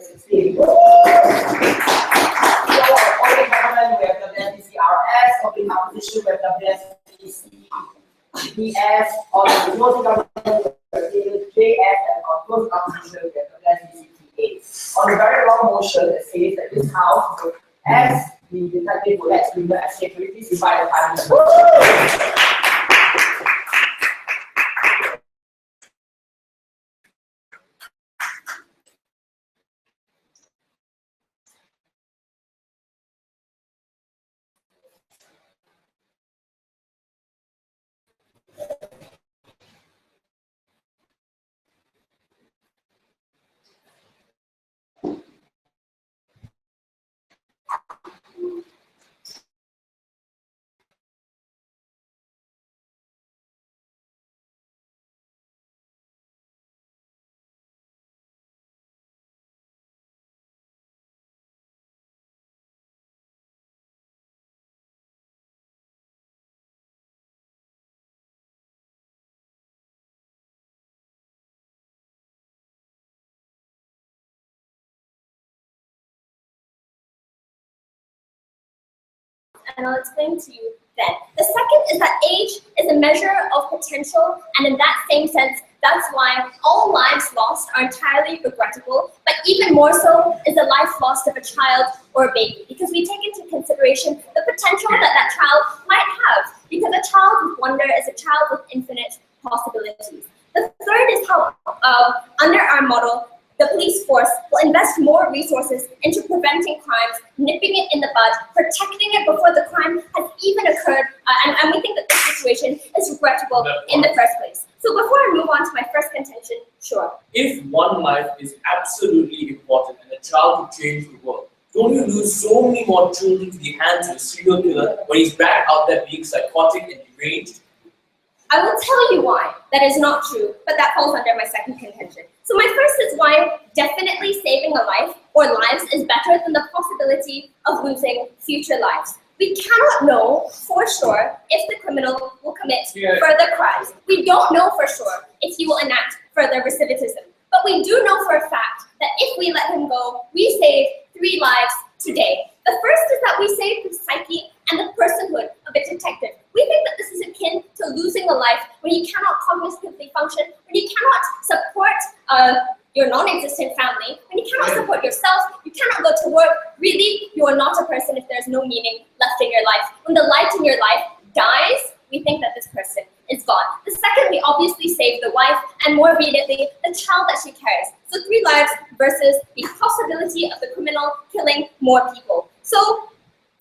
2016. So, public government, we have WSDC RS, public opposition, we have WSDC DS, all the close government, we have JS, and on close opposition, we have WSDC TA. On the very long motion, it says that this house, as the detective would let criminal escape activities divide the time. And I'll explain to you then. The second is that age is a measure of potential, and in that same sense, that's why all lives lost are entirely regrettable, but even more so is the life lost of a child or a baby, because we take into consideration the potential that that child might have, because a child with wonder is a child with infinite possibilities. The third is how, under our model, the police force will invest more resources into preventing crimes, nipping it in the bud, protecting it before the crime has even occurred, and we think that this situation is regrettable in the first place. So before I move on to my first contention, sure. If one life is absolutely important and a child could change the world, don't you lose so many more children to the hands of a serial killer when he's back out there being psychotic and deranged? I will tell you why that is not true, but that falls under my second contention. So my first is why definitely saving a life or lives is better than the possibility of losing future lives. We cannot know for sure if the criminal will commit further crimes. We don't know for sure if he will enact further recidivism. But we do know for a fact that if we let him go, we save 3 lives today. The first is that we save the psyche and the personhood of a detective. We think that this is akin to losing a life when you cannot cognitively function, when you cannot support your non-existent family, when you cannot support yourself, you cannot go to work. Really, you are not a person if there's no meaning left in your life. When the light in your life dies, we think that this person is gone. The second, we obviously save the wife, and more immediately, the child that she carries. So 3 lives versus the possibility of the criminal killing more people. So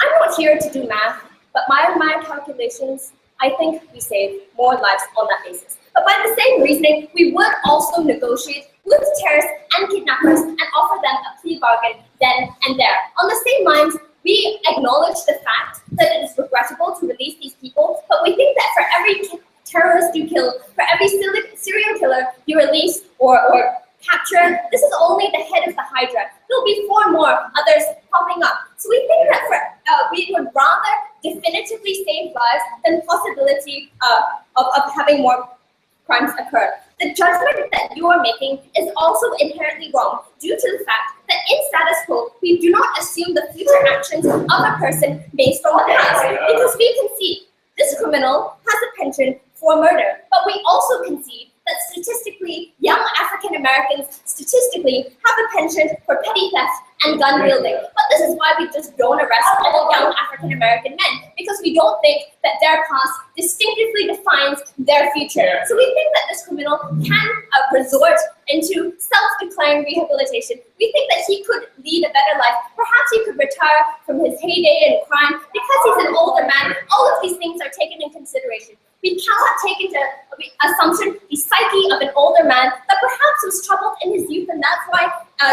I'm not here to do math, but by my calculations, I think we save more lives on that basis. But by the same reasoning, we would also negotiate with terrorists and kidnappers and offer them a plea bargain then and there. On the same lines, we acknowledge the fact that it is regrettable to release these people, but we think that for every terrorist you kill, for every serial killer you release or capture, this is only the head of the Hydra. There'll be 4 more others popping up. So we think that we would rather definitively save lives than possibility of having more crimes occur. The judgment that you are making is also inherently wrong due to the fact that in status quo, we do not assume the future actions of a person based on the past, because we concede this criminal has a penchant for murder, but we also concede that statistically, young African Americans statistically have a penchant for petty theft and gun wielding. But this is why we just don't arrest all young African American men, because we don't think that their past distinctively defines their future. So we think that this criminal can resort into self-declaring rehabilitation. We think that he could lead a better life. Perhaps he could retire from his heyday in crime because he's an older man. All of these things are taken in consideration. We cannot take into assumption the psyche of an older man that perhaps was troubled in his youth, and that's why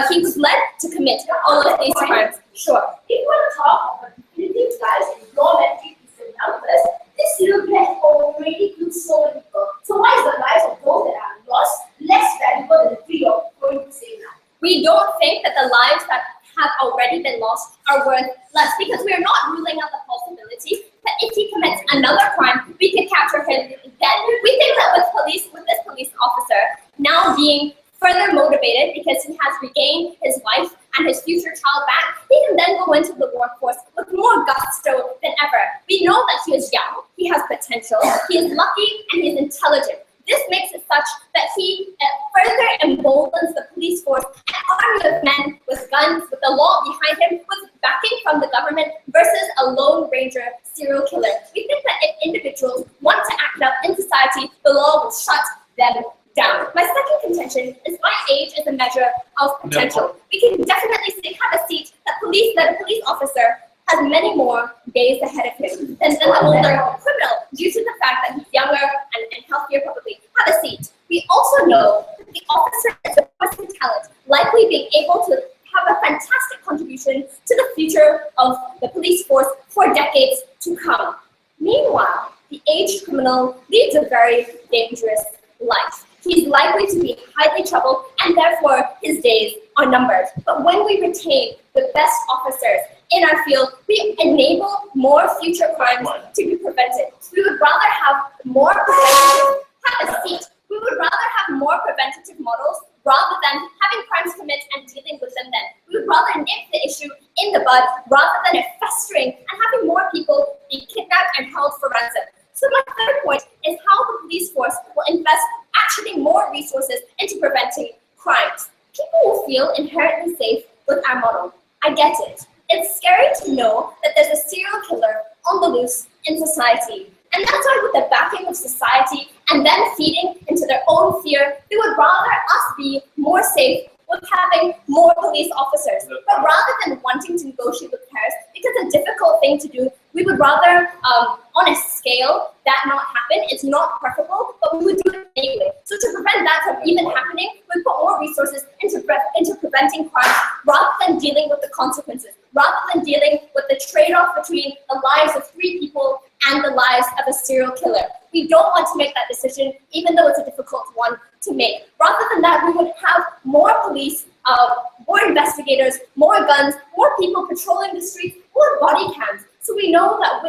he was led to commit all of these crimes. Sure. If we want to talk about definitive lives in law and treatment numbers, this serial killer has already killed so many people. So why is the lives of those that are lost less valuable than the 3 you're going to save now? We don't think that the lives that have already been lost are worth less, because we are not ruling out the possibility that if he commits another crime, we could capture him then. We think that with this police officer now being further motivated because he has regained his wife and his future child back, he can then go into the workforce with more gusto than ever. We know that he is young, he has potential, he is lucky, and he is intelligent. This makes it such that he further emboldens the police force, an army of men with guns, with the law behind him, with backing from the government versus a lone ranger serial killer. We think that if individuals want to act out in society, the law will shut them down. My second contention is why age is a measure of potential. We can definitely have a seat that a police officer has many more days ahead of him than the older criminal due to the fact that he's younger and healthier probably. Have a seat. We also know that the officer is a person of talent, likely being able to have a fantastic contribution to the future of the police force for decades to come. Meanwhile, the aged criminal leads a very dangerous life. He's likely to be highly troubled and therefore his days are numbered. But when we retain the best officers in our field, we enable more future crimes to be prevented. We would rather have more preventative, have a seat. We would rather have more preventative models rather than having crimes commit and dealing with them then. We would rather nip the issue in the bud rather than it festering and having more people be kidnapped and held for ransom. So my third point is how the police force will invest actually more resources into preventing crimes. People will feel inherently safe with our model. I get it. It's scary to know that there's a serial killer on the loose in society. And that's why with the backing of society and then feeding into their own fear, they would rather us be more safe with having more police officers. But rather than wanting to negotiate with terrorists, because it's a difficult thing to do, we would rather, on a scale, that not happen. It's not preferable, but we would do it anyway. So to prevent that from even happening, we put more resources into preventing crime rather than dealing with the consequences, rather than dealing with the trade-off between the lives of 3 people and the lives of a serial killer. We don't want to make that decision, even though it's a difficult one to make. Rather than that, we would have more police, more investigators, more guns, more people patrolling the streets, more body cams. So we know that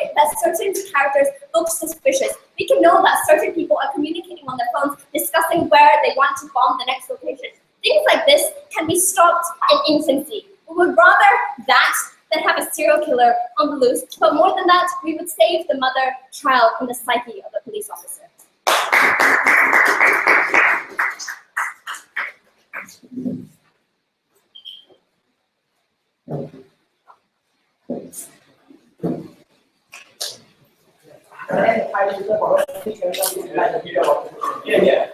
certain characters look suspicious. We can know that certain people are communicating on their phones, discussing where they want to bomb the next location. Things like this can be stopped in infancy. We would rather that than have a serial killer on the loose. But more than that, we would save the mother, child, and the psyche of the police officer. Yeah.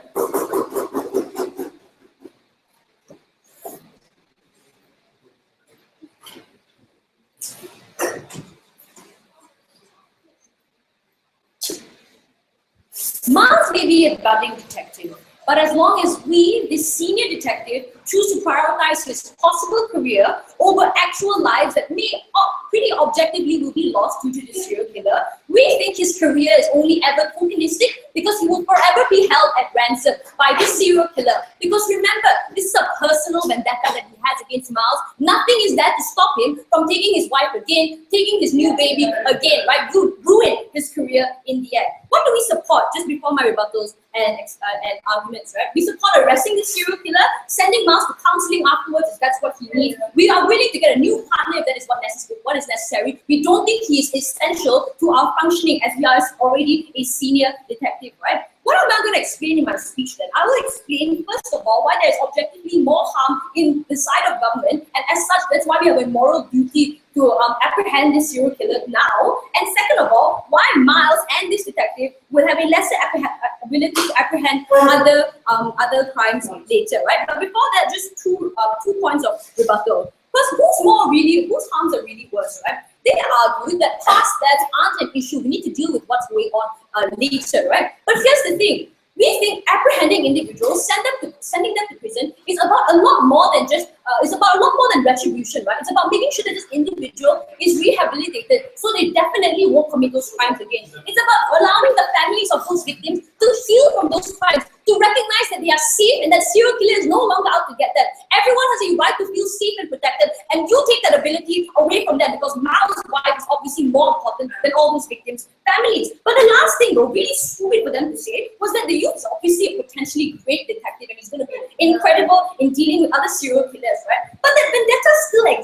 Miles may be a budding detective, but as long as we, the senior detective, choose to prioritize his possible career over actual lives that may pretty objectively will be lost due to the serial killer, we think his career is only ever tokenistic because he will forever be held at ransom by this serial killer. Because remember, this is a personal vendetta that he has against Miles. Nothing is there to stop him from taking his wife again, taking his new baby again, right? Ruin his career in the end. What do we support? Just before my rebuttals and arguments, right? We support arresting the serial killer, sending Miles to counseling afterwards if that's what he needs. We are willing to get a new partner if that is what is necessary. We don't think he is essential to our functioning as we are already a senior detective, right? What am I going to explain in my speech then? I will explain, first of all, why there is objectively more harm in the side of government, and as such, that's why we have a moral duty to apprehend this serial killer now. And second of all, why Miles and this detective will have a lesser ability to apprehend other crimes later, right? But before that, just two points of rebuttal. First, whose harms are really worse, right? They argue that past deaths aren't an issue. We need to deal with what's going on later, right? But here's the thing. We think apprehending individuals, sending them to prison is about a lot more than just, it's about a lot more than retribution, right? It's about making sure that this individual is rehabilitated so they definitely won't commit those crimes again. It's about allowing the families of those victims to heal from those crimes, to recognize that they are safe and that serial killer is no longer out to get them. Everyone has a right to feel safe and protected, and you take that ability away from them because Miles' wife is obviously more important than all those victims' families. But the last thing, though, really stupid for them to say, was that the youth is obviously a potentially great detective and he's going to be incredible in dealing with other serial killers, right? But that vendetta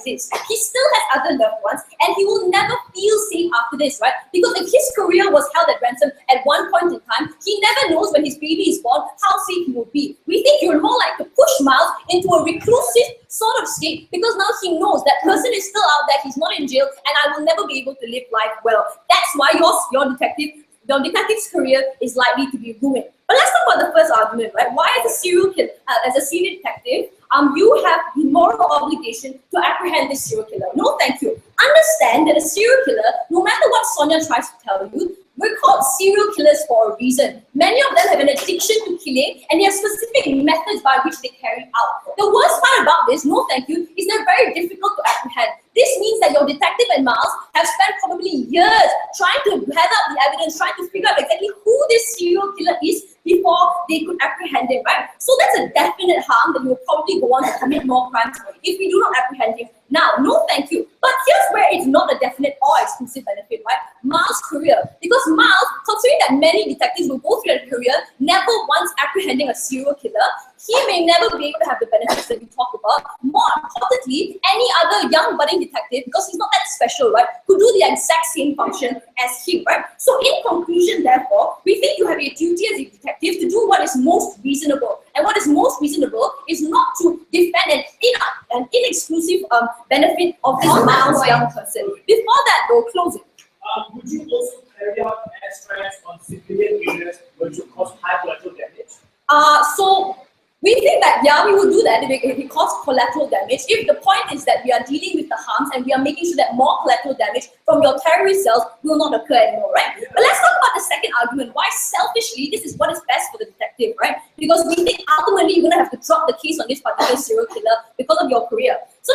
exist. He still has other loved ones, and he will never feel safe after this, right? Because if his career was held at ransom at one point in time, he never knows when his baby is born how safe he will be. We think you're more like to push Miles into a reclusive sort of state, because now he knows that person is still out there, he's not in jail, and I will never be able to live life well. That's why your detective's career is likely to be ruined. But let's talk about the first argument, right? Why, as a serial killer, as a senior detective, you have the moral obligation to apprehend this serial killer? No, thank you. Understand that a serial killer, no matter what Sonia tries to tell you, we're called serial killers for a reason. Many of them have an addiction to killing, and they have specific methods by which they carry out. The worst part about this, no thank you, is they're very difficult to apprehend. This means that your detective and Miles have spent probably years trying to gather up the evidence, trying to figure out exactly who this serial killer is before they could apprehend him, right? So that's a definite harm that you will probably go on to commit more crimes if we do not apprehend him. Now, no thank you. But here's where it's not a definite or exclusive benefit, right? Miles' career. Because Miles, considering that many detectives will go through their career never once apprehending a serial killer, he may never be able to have the benefits that we talk about. More importantly, any other young budding detective, because he's not that special, right, could do the exact same function as him, right? So in conclusion, therefore, we think you have a duty as a detective to do what is most reasonable. And what is most reasonable is not to defend an inexclusive benefit of a Miles young person. Before that, though, closing. Would you also carry out airstrikes on civilian areas which would cause high collateral damage? So we think that, yeah, we will do that if it causes collateral damage. If the point is that we are dealing with the harms and we are making sure that more collateral damage from your terrorist cells will not occur anymore, right? But let's talk about the second argument. Why selfishly, this is what is best for the detective, right? Because we think ultimately you're going to have to drop the case on this particular serial killer because of your career. So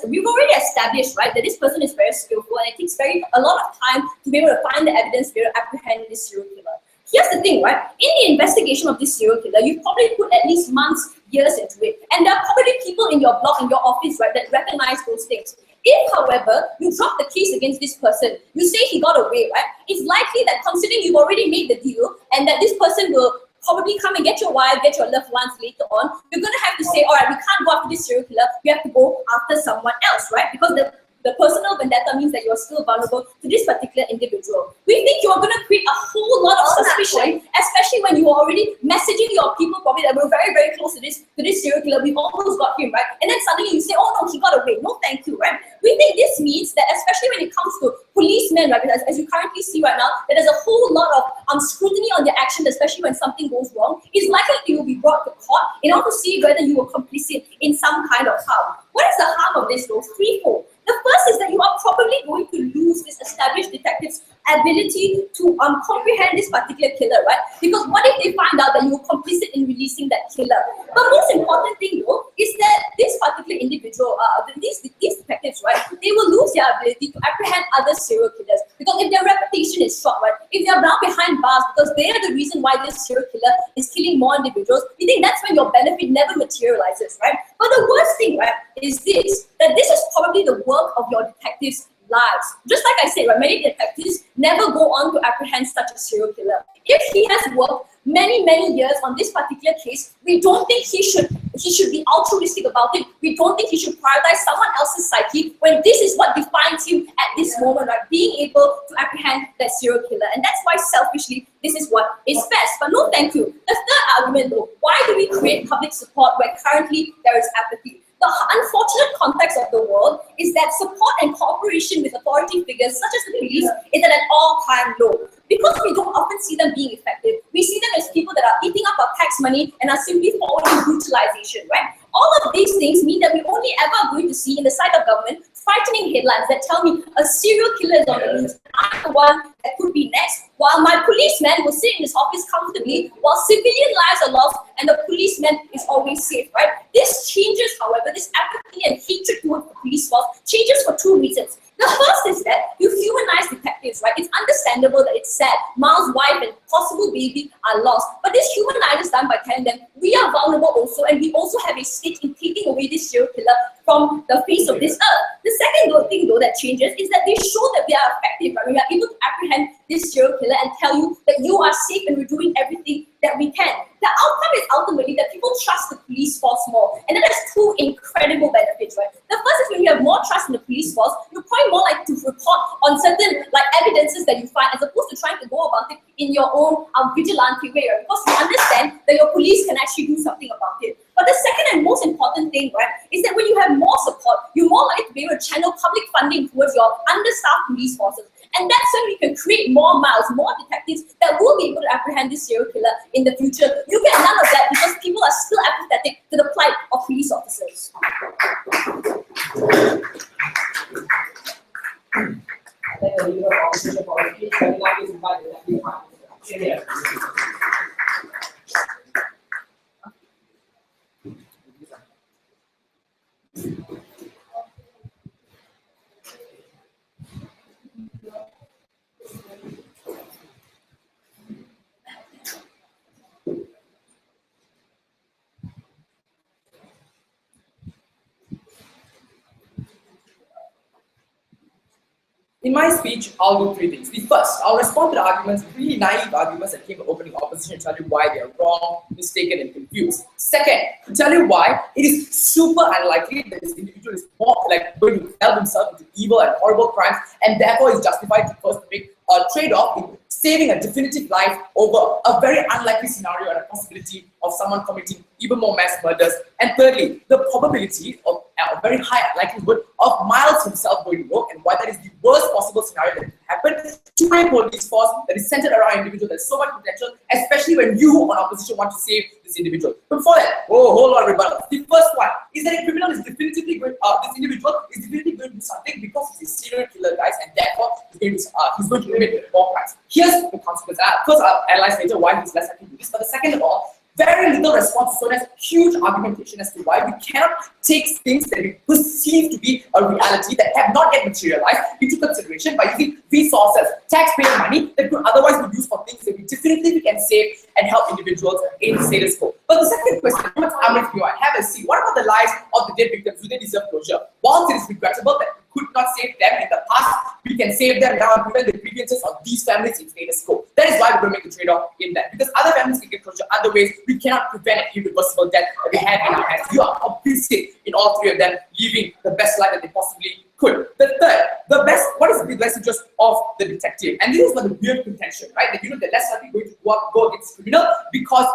we've already established, right, that this person is very skillful, and it takes a lot of time to be able to find the evidence to be able to apprehend this serial killer. Here's the thing, right? In the investigation of this serial killer, you've probably put at least months, years into it. And there are probably people in your block, in your office, right, that recognize those things. If, however, you drop the case against this person, you say he got away, right? It's likely that considering you've already made the deal and that this person will probably come and get your wife, get your loved ones later on, you're going to have to say, all right, we can't go after this serial killer, we have to go after someone else, right? Because the personal vendetta means that you're still vulnerable to this particular individual. We think you're going to create a whole lot of suspicion, especially when you are already messaging your people probably that were very, very close to this serial killer. We've almost got him, right? And then suddenly you say, oh no, he got away. No, thank you, right? We think this means that especially when it comes to policemen, right, as you currently see right now, that there's a whole lot of scrutiny on their actions, especially when something goes wrong. It's likely that you will be brought to court in order to see whether you were complicit in some kind of harm. What is the harm of this, though? Threefold. The first is that you are probably going to lose this established detective's ability to comprehend this particular killer, right? Because what if they find out that you were complicit in releasing that killer? But most important thing, though, is that this particular individual, these detectives, right, they will lose their ability to apprehend other serial killers. Because if their reputation is shot, right, if they are now behind bars because they are the reason why this serial killer is killing more individuals, we think that's when your benefit never materializes, right? But the worst thing, right, is that this is probably the work of your detectives' lives. Just like I said, right, many detectives never go on to apprehend such a serial killer. If he has worked many, many years on this particular case, we don't think he should be altruistic about it. We don't think he should prioritize someone else's psyche when this is what defines him at this moment, right? Being able to apprehend that serial killer. And that's why selfishly, this is what is best. But no thank you. The third argument, though, why do we create public support where currently there is apathy? The unfortunate context of the world is that support and cooperation with authority figures such as the police is at an all-time low. Because we don't often see them being effective, we see them as people that are eating up our tax money and are simply forwarding brutalization, right? All of these things mean that we only ever are going to see in the sight of government frightening headlines that tell me a serial killer is on the loose. I'm the one that could be next, while my policeman will sit in his office comfortably while civilian lives are lost and the policeman is always safe, right? This changes, however, this apathy and hatred towards the police force changes for two reasons. The first is that you humanize detectives, right? It's understandable that it's sad. Miles' wife and possible baby are lost. But this humanizing is done by telling them we are vulnerable also, and we also have a stake in taking away this serial killer from the face of this earth. The second thing, though, that changes is that they show that we are effective, right? We are able to apprehend this serial killer and tell you that you are safe and we're doing everything that we can. The outcome is ultimately that people trust the police force more. And that has two incredible benefits, right? The first is when you have more trust in the police force, you're probably more likely to report on certain evidences that you find as opposed to trying to go about it in your own vigilante way, right? Because you understand that your police can actually do something about it. But the second and most important thing, right, is that when you have more support, you're more likely to be able to channel public funding towards your understaffed police forces. And that's when we can create more miles, more detectives that will be able to apprehend this serial killer in the future. You get none of that because people are still apathetic to the plight of police officers. In my speech, I'll do three things. The first, I'll respond to the arguments, really naive arguments that came from opening opposition, and tell you why they are wrong, mistaken, and confused. Second, to tell you why it is super unlikely that this individual is more going to delve himself into evil and horrible crimes, and therefore is justified to first make a trade-off in saving a definitive life over a very unlikely scenario and a possibility of someone committing even more mass murders. And thirdly, the probability of a very high likelihood of Miles himself going rogue, and why that is the worst possible scenario that could happen to a police force that is centered around an individual. There's so much potential, especially when you on opposition want to save this individual. But before that, hold on, rebuttal. The first one is that a criminal is definitively going, this individual is definitively going to do something because he's a serial killer, guys, and therefore he's going to commit more crimes. Here's the consequence. First, I'll analyze later why he's less likely to do this. But the second of all, very little response, so there's huge argumentation as to why we cannot take things that we perceive to be a reality that have not yet materialized into consideration by using resources, taxpayer money that could otherwise be used for things that we definitively can save and help individuals in the status quo. But the second question, how much harm do I have a see? What about the lives of the dead victims? Do they deserve closure? Whilst it is regrettable that we could not save them in the past, we can save them now and prevent the grievances of these families in status quo. That is why we're going to make a trade-off in that. Because other families can get closure other ways, we cannot prevent an irreversible death that we have in our hands. You are complicit in all three of them living the best life that they possibly could. The third, what is the best interest of the detective? And this is what the weird contention, right? That they're less likely going to go against criminal because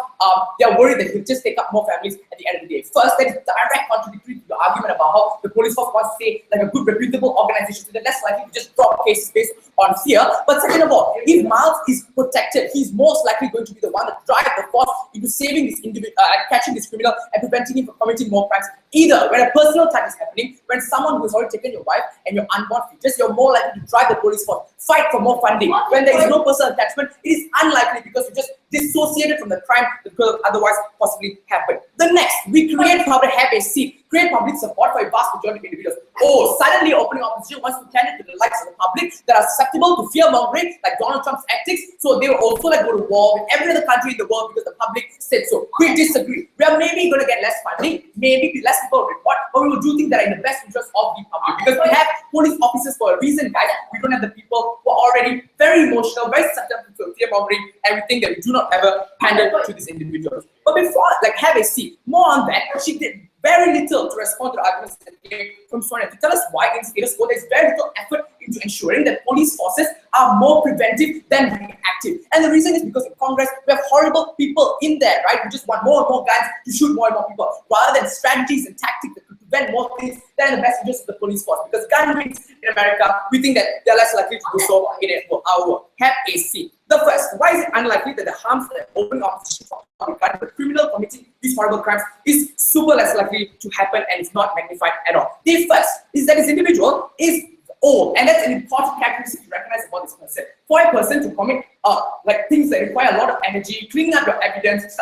they're worried that he'll just take up more families at the end of the day. First, that is direct contradictory to the argument about how the police force wants to stay like a good, reputable organization, so they're less likely to just drop cases based on fear. But second of all, if Miles is protected, he's most likely going to be the one that drives the force into saving this individual, catching this criminal and preventing him from committing more crimes. Either when a personal attack is happening, when someone who has already taken your wife and your unborn fetus, you're more likely to drive the police force, fight for more funding. When there is no personal attachment, it is unlikely because you just dissociated from the crime that could otherwise possibly happen. The next, we create public have a seat, create public support for a vast majority of individuals. Suddenly opening opposition wants to turn it to the likes of the public that are susceptible to fear mongering like Donald Trump's antics, so they will also go to war with every other country in the world because the public said so. We disagree. We are maybe going to get less funding, maybe less people report, but we will do things that are in the best interest of the public because we have police officers for a reason, guys. We don't have the people who are already very emotional, very susceptible to fear mongering, and we think that we do not ever pander to these individuals. But before have a seat, more on that, she did very little to respond to the arguments that came from Sonia to tell us why in status quo there's very little effort into ensuring that police forces are more preventive than reactive. And the reason is because in Congress we have horrible people in there, right? We just want more and more guns to shoot more and more people, rather than strategies and tactics that could prevent more things that are in the best interest of the police force. Because gun rings in America, we think that they're less likely to do so in our work. Have a seat. The first, why is it unlikely that the harms that open opposition regarding the criminal committing these horrible crimes is super less likely to happen and it's not magnified at all? The first is that this individual is old, and that's an important characteristic to recognize about this person. For a person to commit things that require a lot of energy, cleaning up your evidence,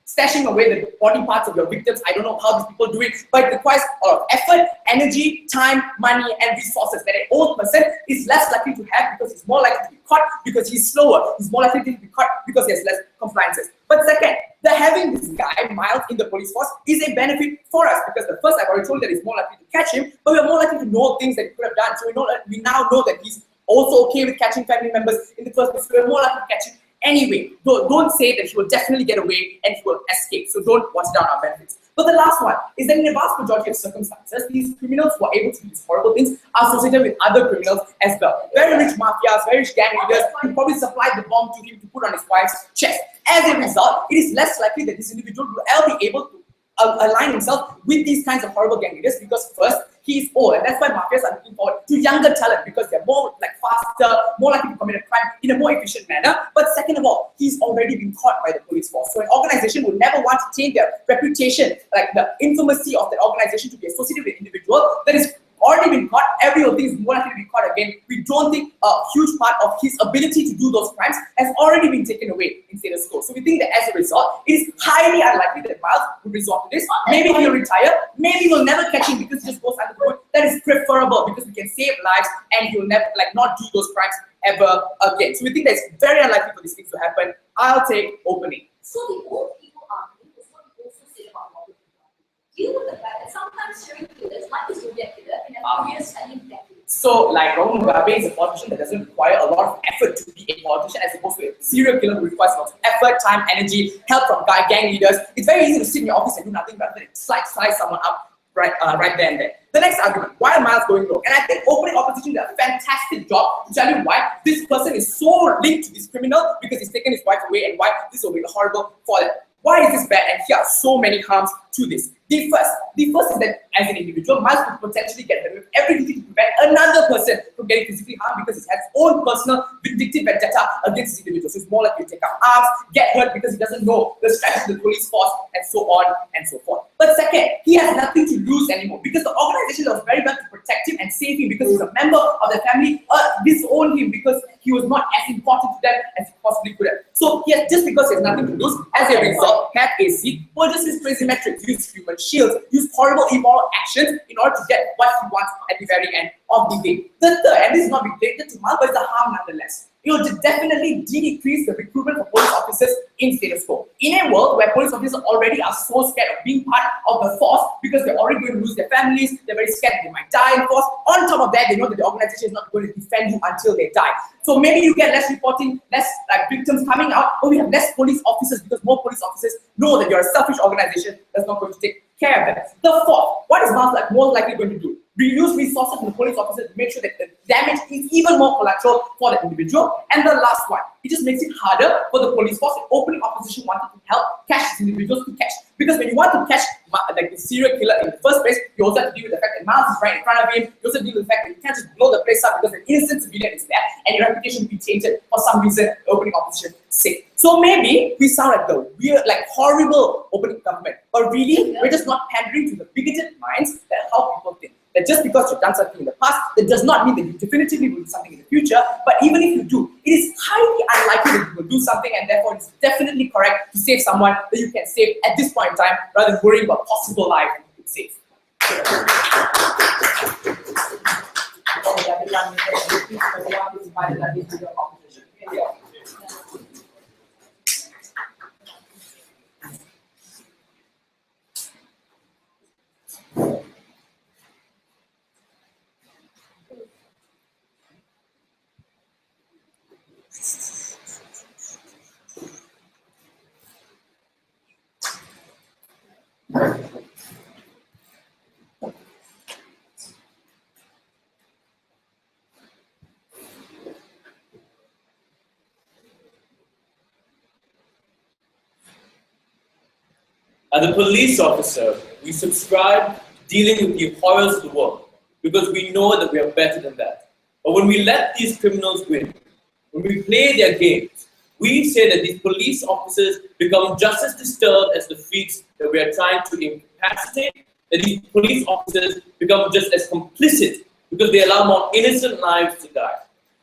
stashing away the body parts of your victims. I don't know how these people do it, but it requires a lot of effort, energy, time, money, and resources that an old person is less likely to have because he's more likely to be caught because he's slower. He's more likely to be caught because he has less compliances. But second, having this guy, Miles, in the police force is a benefit for us because the first, I've already told you that he's more likely to catch him, but we're more likely to know things that he could have done. So we now know that he's also okay with catching family members in the first place. So we're more likely to catch him anyway. Don't say that he will definitely get away and he will escape. So don't water down our benefits. But the last one is that in a vast majority of circumstances, these criminals who are able to do these horrible things are associated with other criminals as well. Very rich mafias, very rich gang leaders who probably supplied the bomb to him to put on his wife's chest. As a result, it is less likely that this individual will ever be able to align himself with these kinds of horrible gang leaders, because first, he is old, and that's why mafias are looking forward to younger talent, because they're more faster, more likely to commit a crime in a more efficient manner. But second of all, he's already been caught by the police force. So an organization would never want to change their reputation, like the infamy of that organization, to be associated with an individual that is already been caught. Everyone is more likely to be caught again. We don't think a huge part of his ability to do those crimes has already been taken away in status quo. So we think that as a result, it is highly unlikely that Miles will resort to this. Maybe he'll retire, maybe we'll never catch him because he just goes under the hood. That is preferable, because we can save lives and he'll never not do those crimes ever again. So we think that it's very unlikely for these things to happen. I'll take opening. So the old people argument is what we also say about modern people. Deal with the fact that sometimes serial killers, like the Zodiac killer, can have careers spanning decades. So, like Rahul Mugabe is a politician that doesn't require a lot of effort to be a politician, as opposed to a serial killer who requires lots of effort, time, energy, help from gang leaders. It's very easy to sit in your office and do nothing rather than slice someone up right there and there. The next argument, why are Miles going low? And I think opening opposition did a fantastic job to tell you why this person is so linked to this criminal, because he's taken his wife away, and why this will be horrible for them. Why is this bad? And here are so many harms to this. The first is that as an individual, Miles could potentially get away with everything to prevent another person from getting physically harmed, because he has his own personal vindictive vendetta against this individual. So he's more likely to take up arms, get hurt because he doesn't know the strategy of the police force, and so on and so forth. But second, he has nothing to lose anymore, because the organization that was very well to protect him and save him, because he's a member of the family, disowned him because he was not as important to them as he possibly could have. So he has, just because he has nothing to lose, as a result, had a seat, or just his crazy metrics, use human shields, use horrible immoral actions in order to get what he wants at the very end of the day. The third, and this is not related to Miles, but it's a harm nonetheless. It will definitely decrease the recruitment for police officers in status quo. In a world where police officers already are so scared of being part of the force, because they're already going to lose their families, they're very scared they might die in force. On top of that, they know that the organization is not going to defend you until they die. So maybe you get less reporting, less victims coming out, but we have less police officers, because more police officers know that you're a selfish organization that's not going to take care of them. The fourth, what is Miles more likely going to do? Reuse resources from the police officers to make sure that the damage is even more collateral for the individual. And the last one, it just makes it harder for the police force. Opening opposition wanted to help catch these individuals to catch. Because when you want to catch the serial killer in the first place, you also have to deal with the fact that Miles is right in front of him. You also deal with the fact that you can't just blow the place up because an innocent civilian is there and your reputation will be tainted for some reason, the opening opposition sake. So maybe we sound like the weird, horrible opening government, but really, we're just not pandering to the bigoted minds that how people think. That just because you've done something in the past, that does not mean that you definitively will do something in the future. But even if you do, it is highly unlikely that you will do something, and therefore it's definitely correct to save someone that you can save at this point in time, rather than worrying about possible life you could save. As a police officer, we subscribe to dealing with the horrors of the world because we know that we are better than that. But when we let these criminals win, when we play their games, we say that these police officers become just as disturbed as the freaks that we are trying to incapacitate, that these police officers become just as complicit because they allow more innocent lives to die.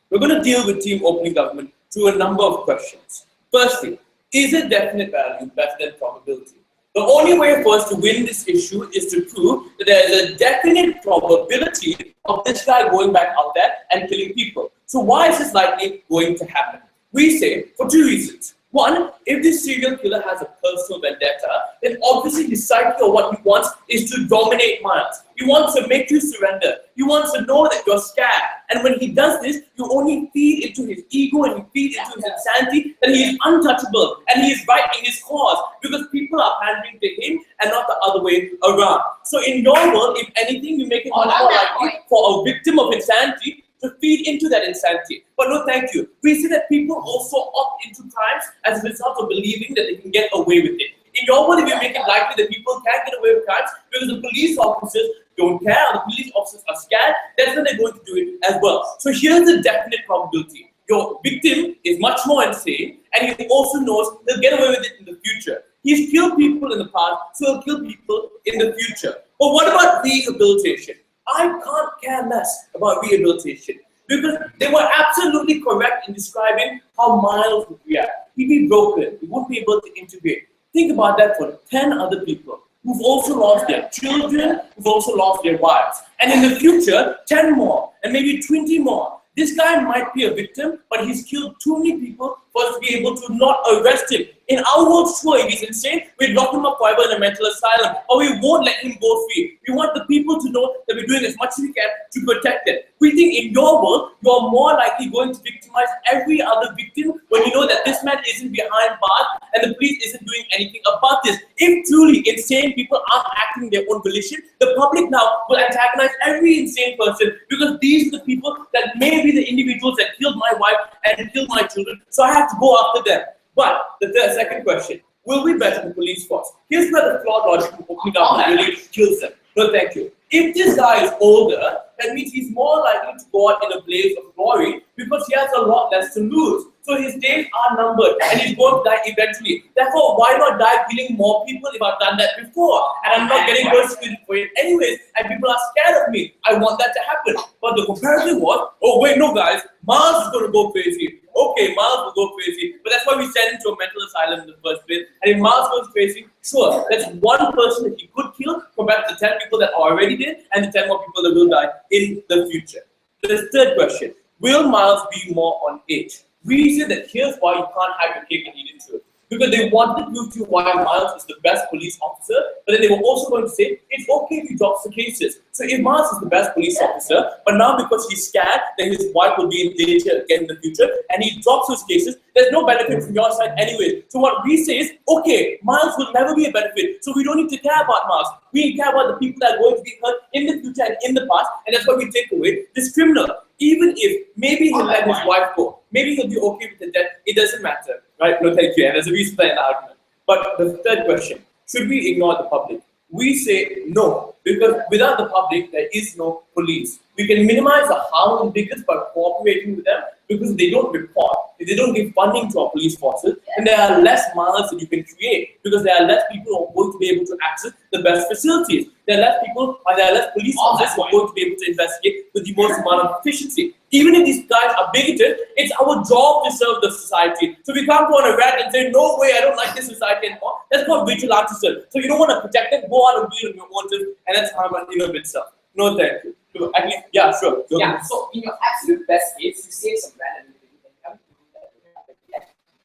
We're going to deal with team opening government through a number of questions. Firstly, is it definite value better than probability? The only way for us to win this issue is to prove that there is a definite probability of this guy going back out there and killing people. So why is this likely going to happen? We say for two reasons. One, if this serial killer has a personal vendetta, then obviously his psyche or what he wants is to dominate minds. He wants to make you surrender. He wants to know that you're scared. And when he does this, you only feed into his ego and you feed into his insanity that he is untouchable and he is right in his cause because people are pandering to him and not the other way around. So in your world, if anything, you make it much more likely for a victim of insanity to feed into that insanity. But no, thank you. We see that people also opt into crimes as a result of believing that they can get away with it. In your world, if you make it likely that people can't get away with crimes because the police officers don't care, the police officers are scared, that's when they're going to do it as well. So here's the definite probability. Your victim is much more insane and he also knows he'll get away with it in the future. He's killed people in the past, so he'll kill people in the future. But what about rehabilitation? I can't care less about rehabilitation because they were absolutely correct in describing how Miles would react. He'd be broken, he wouldn't be able to integrate. Think about that for 10 other people who've also lost their children, who've also lost their wives. And in the future, 10 more, and maybe 20 more. This guy might be a victim, but he's killed too many people for us to be able to not arrest him. In our world, sure, if he's insane, we'd lock him up forever in a mental asylum, or we won't let him go free. We want the people to know that we're doing as much as we can to protect them. We think in your world, you're more likely going to victimize every other victim when you know that this man isn't behind bars and the police isn't doing anything about this. If truly insane people aren't acting their own volition, the public now will antagonize every insane person because these are the people that may be the individuals that killed my wife and killed my children, so I have to go after them. But the second question, will we better the police force? Here's where the flawed logic of opening up really kills them. No, thank you. If this guy is older, that means he's more likely to go out in a blaze of glory because he has a lot less to lose. So his days are numbered and he's going to die eventually. Therefore, why not die killing more people if I've done that before? And I'm not getting persecuted for it anyways, and people are scared of me. I want that to happen. But the comparison was, oh wait, no guys, Mars is going to go crazy. Okay, Mars will go crazy, but that's why we sent him to a mental asylum in the first place. And if Mars goes crazy, sure, that's one person that he could kill compared to the 10 people that are already dead and the 10 more people that will die in the future. The third question, will Miles be more on edge? We said that here's why you can't have your cake and eat it too. Because they wanted to prove to you why Miles is the best police officer, but then they were also going to say, it's okay if he drops the cases. So if Miles is the best police officer, but now because he's scared that his wife will be in danger again in the future, and he drops those cases, there's no benefit from your side anyway. So what we say is, okay, Miles will never be a benefit, so we don't need to care about Miles. We care about the people that are going to be hurt in the future and in the past, and that's why we take away this criminal. Even if maybe he'll let his wife go, maybe he'll be okay with the death, it doesn't matter, right? No, thank you, and there's a reason for that argument. But the third question, should we ignore the public? We say no, because without the public, there is no police. We can minimize the harm and bigots by cooperating with them because they don't report. If they don't give funding to our police forces, then there are less miles that you can create because there are less people who are going to be able to access the best facilities. There are less people, or there are less police officers who are going to be able to investigate with the most amount of efficiency. Even if these guys are bigoted, it's our job to serve the society. So we can't go on a rant and say, no way, I don't like this society anymore. That's called vigilantism. So you don't want to protect it, go out and do it on your own terms, and that's harm in of itself. No, thank you. So, I mean, yeah, sure. Yeah, so in your absolute best case, you save some random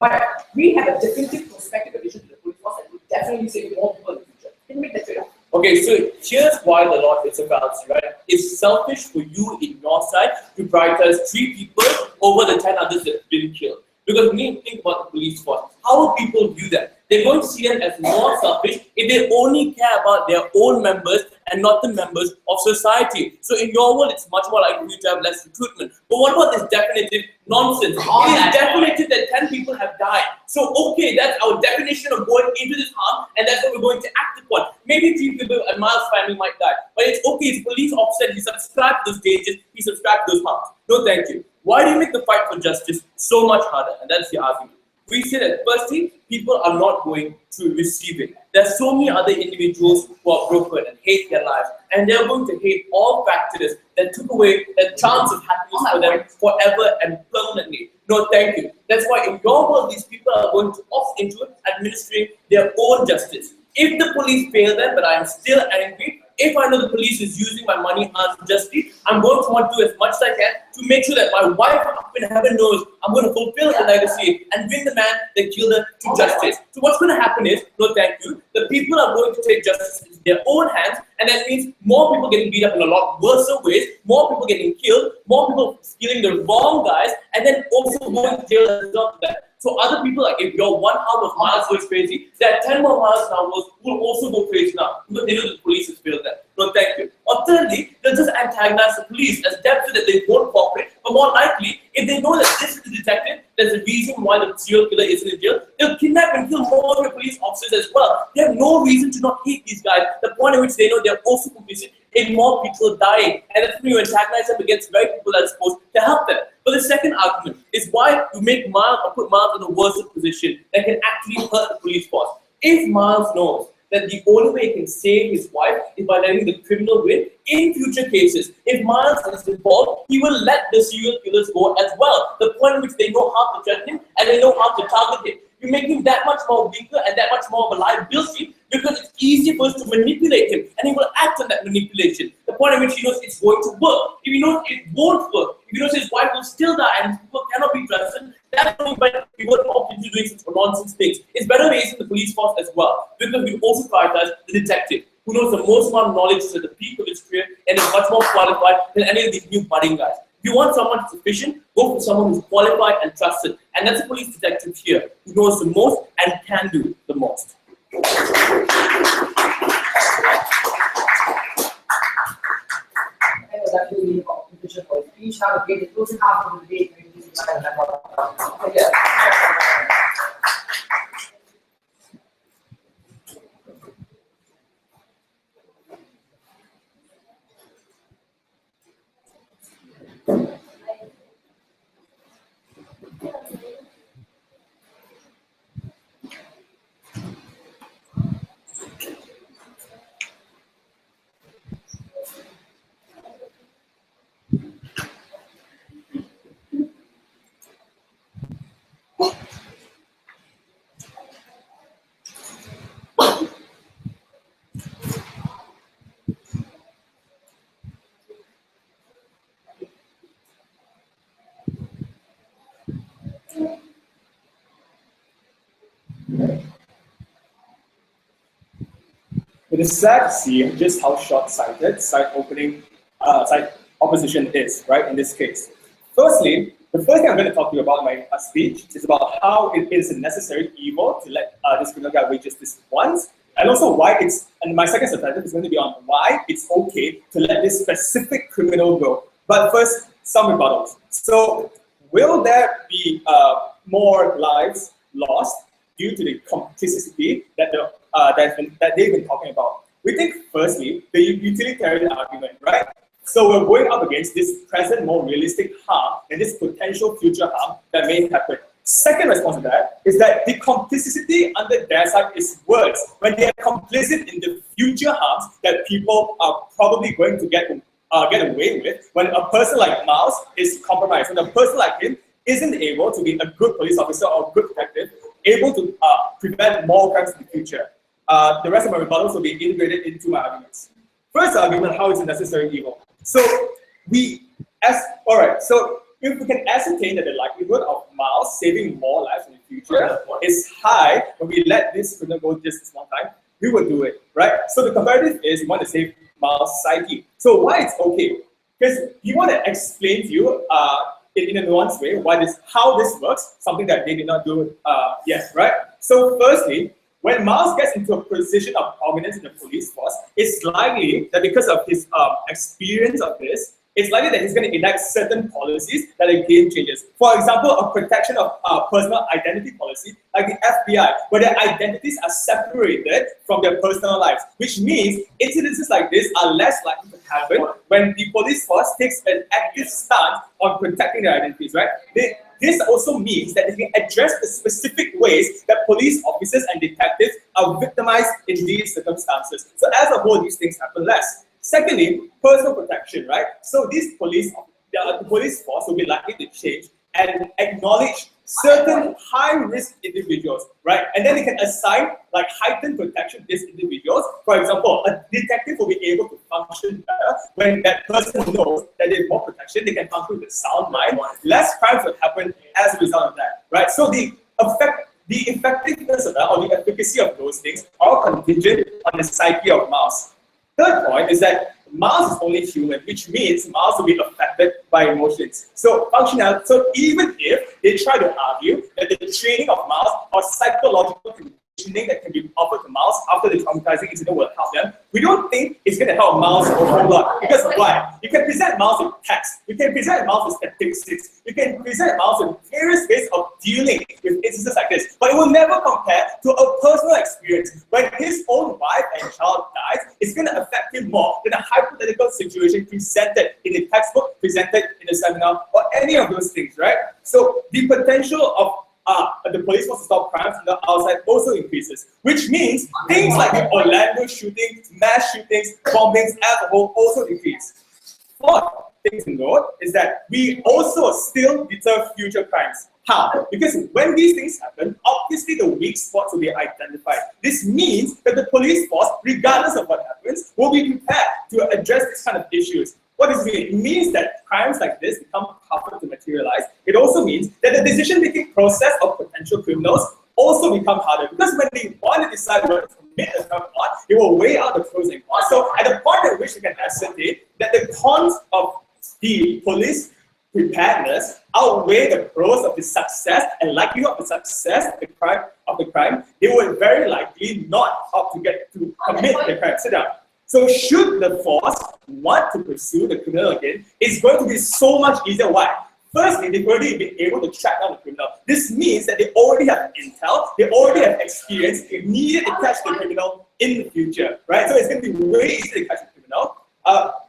but we have a definitive prospective addition to the police force that will definitely save more people in the future. Can you make that trade-off? Okay, so here's why the law is a fallacy, right? It's selfish for you in your side to prioritize 3 people over the 10 others that have been killed. Because when you think about the police force, how will people view that? They're going to see them as more selfish if they only care about their own members and not the members of society. So in your world, it's much more likely for you to have less recruitment. But what about this definitive nonsense? It is definitive that 10 people have died. So okay, that's our definition of going into this harm, and that's what we're going to act upon. Maybe 3 people and Miles' family might die, but it's okay. It's police officer. He subscribed to those dangers. He subscribed to those harms. No, thank you. Why do you make the fight for justice so much harder? And that's the argument. We say that firstly, people are not going to receive it. There's so many other individuals who are broken and hate their lives, and they're going to hate all factors that took away the chance of happiness for them forever and permanently. No, thank you. That's why in your world, these people are going to opt into administering their own justice. If the police fail them, but I am still angry, if I know the police is using my money unjustly, I'm going to want to do as much as I can to make sure that my wife up in heaven knows I'm going to fulfill her legacy and bring the man that killed her to justice. So what's going to happen is, no thank you, the people are going to take justice into their own hands, and that means more people getting beat up in a lot worse ways, more people getting killed, more people stealing the wrong guys, and then also going to jail as a result of that. So other people, like if your 1 hour of miles goes crazy, there are 10 more miles an hour will also go crazy now because they know the police has failed them. No, thank you. Or thirdly, they'll just antagonize the police as Deb said that they won't cooperate. But more likely, if they know that this is the detective, there's a reason why the serial killer isn't in jail, they'll kidnap and kill more of the police officers as well. They have no reason to not hate these guys. The point at which they know they're also complicit in more people dying. And that's when you antagonize them against very people that are supposed to help them. But the second argument is why you make Miles or put Miles in a worse position that can actually hurt the police force. If Miles knows that the only way he can save his wife is by letting the criminal win, in future cases, if Miles is involved, he will let the serial killers go as well. The point at which they know how to threaten him and they know how to target him. You make him that much more weaker and that much more of a liability because it's easy for us to manipulate him and he will act on that manipulation. The point at which he knows it's going to work. If he knows it won't work, if he knows his wife will still die and people cannot be trusted, that's only when we won't opt into doing such nonsense things. It's better raising the police force as well because we also prioritize the detective who knows the most amount of knowledge at the peak of his career and is much more qualified than any of these new budding guys. If you want someone who's efficient, go for someone who's qualified and trusted. And that's a police detective here who knows the most and can do the most. I was actually really competition for each half of the day, the closing half of the day. It is sad to see just how short-sighted side opposition is, right, in this case. Firstly, the first thing I'm going to talk to you about in my speech is about how it is a necessary evil to let this criminal guy wage justice once, and also why it's, and my second subtitle is going to be on why it's okay to let this specific criminal go. But first, some rebuttals. So, will there be more lives lost due to the complicity that they've been talking about? We think, firstly, the utilitarian argument, right? So we're going up against this present, more realistic harm and this potential future harm that may happen. Second response to that is that the complicity under their side is worse when they are complicit in the future harms that people are probably going to get away with when a person like Miles is compromised, when a person like him isn't able to be a good police officer or good detective, able to prevent more crimes in the future. The rest of my rebuttals will be integrated into my arguments. First argument, how it's a necessary evil. So so if we can ascertain that the likelihood of Miles saving more lives in the future is high when we let this criminal go just this one time, we will do it, right? So the comparative is we want to save Miles' psyche. So why it's okay? Because you want to explain to you in a nuanced way how this works, something that they did not do yet, right? So firstly, when Miles gets into a position of prominence in the police force, it's likely that because of his experience of this, it's likely that he's going to enact certain policies that are game changers. For example, a protection of personal identity policy, like the FBI, where their identities are separated from their personal lives, which means incidences like this are less likely to happen when the police force takes an active stance on protecting their identities, right? This also means that they can address the specific ways that police officers and detectives are victimized in these circumstances. So as a whole, these things happen less. Secondly, personal protection, right? So the police force will be likely to change and acknowledge certain high-risk individuals, right? And then they can assign like heightened protection to these individuals. For example, a detective will be able to function better when that person knows that they have more protection direction, they can function with a sound mind, less crimes will happen as a result of that, right? So the effectiveness of that, or the efficacy of those things, are contingent on the psyche of mouse. Third point is that mouse is only human, which means mouse will be affected by emotions. So functional. So even if they try to argue that the training of mouse or psychological conditioning that can be offered to mouse after the traumatizing incident will help them, we don't think it's going to help mouse a whole lot. Because why? You can present mouse with text. You can present mouse with statistics. You can present mouse with various ways of dealing with instances like this. But it will never compare to a personal experience. When his own wife and child dies, it's going to affect him more than a hypothetical situation presented in the textbook, presented in the seminar, or any of those things, right? So the potential of the police force to stop crimes from the outside also increases, which means things like the Orlando shootings, mass shootings, bombings as a whole also increase. Fourth thing to note is that we also still deter future crimes. How? Because when these things happen, obviously the weak spots will be identified. This means that the police force, regardless of what happens, will be prepared to address this kind of issues. What does it mean? It means that crimes like this become tougher to materialize. It also means that the decision-making process of potential criminals also become harder, because when they want to decide whether to commit a crime or not, they will weigh out the pros and cons. So at the point at which they can ascertain that the cons of the police preparedness outweigh the pros of the success and likelihood of the success of the crime, they will very likely not opt to get to commit the crime. Sit down. So should the force want to pursue the criminal again, it's going to be so much easier. Why? Firstly, they've already been able to track down the criminal. This means that they already have intel, they already have experience needed to catch the criminal in the future, right? So it's going to be way easier to catch the criminal.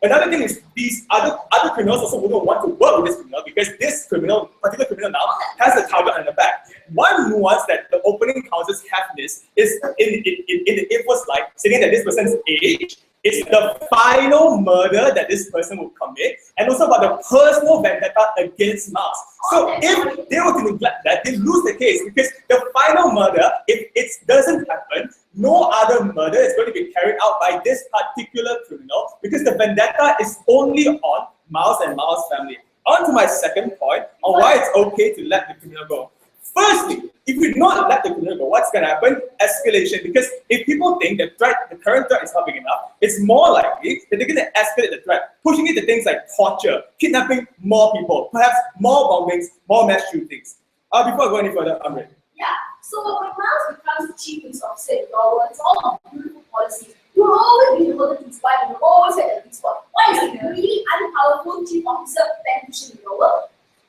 Another thing is these other criminals also wouldn't want to work with this criminal, because this particular criminal now has a target on the back. One nuance that the opening houses have this is in the info slide, saying that this person's age is the final murder that this person will commit, and also about the personal vendetta against Mouse. So if they were to neglect that, they lose the case, because the final murder, if it doesn't happen, no other murder is going to be carried out by this particular criminal, because the vendetta is only on Mouse and Mouse family. On to my second point on why it's okay to let the criminal go. Firstly, if we not let the criminal go, what's going to happen? Escalation. Because if people think the current threat is not big enough, it's more likely that they're going to escalate the threat, pushing it to things like torture, kidnapping more people, perhaps more bombings, more mass shootings. Before I go any further, I'm ready. Yeah, so when Miles becomes the chief police officer in Norway, it's all about beautiful policies. You will always be devoted to his wife and you will always say that he's what? Why is he really unpowerful chief officer Penang in Norway?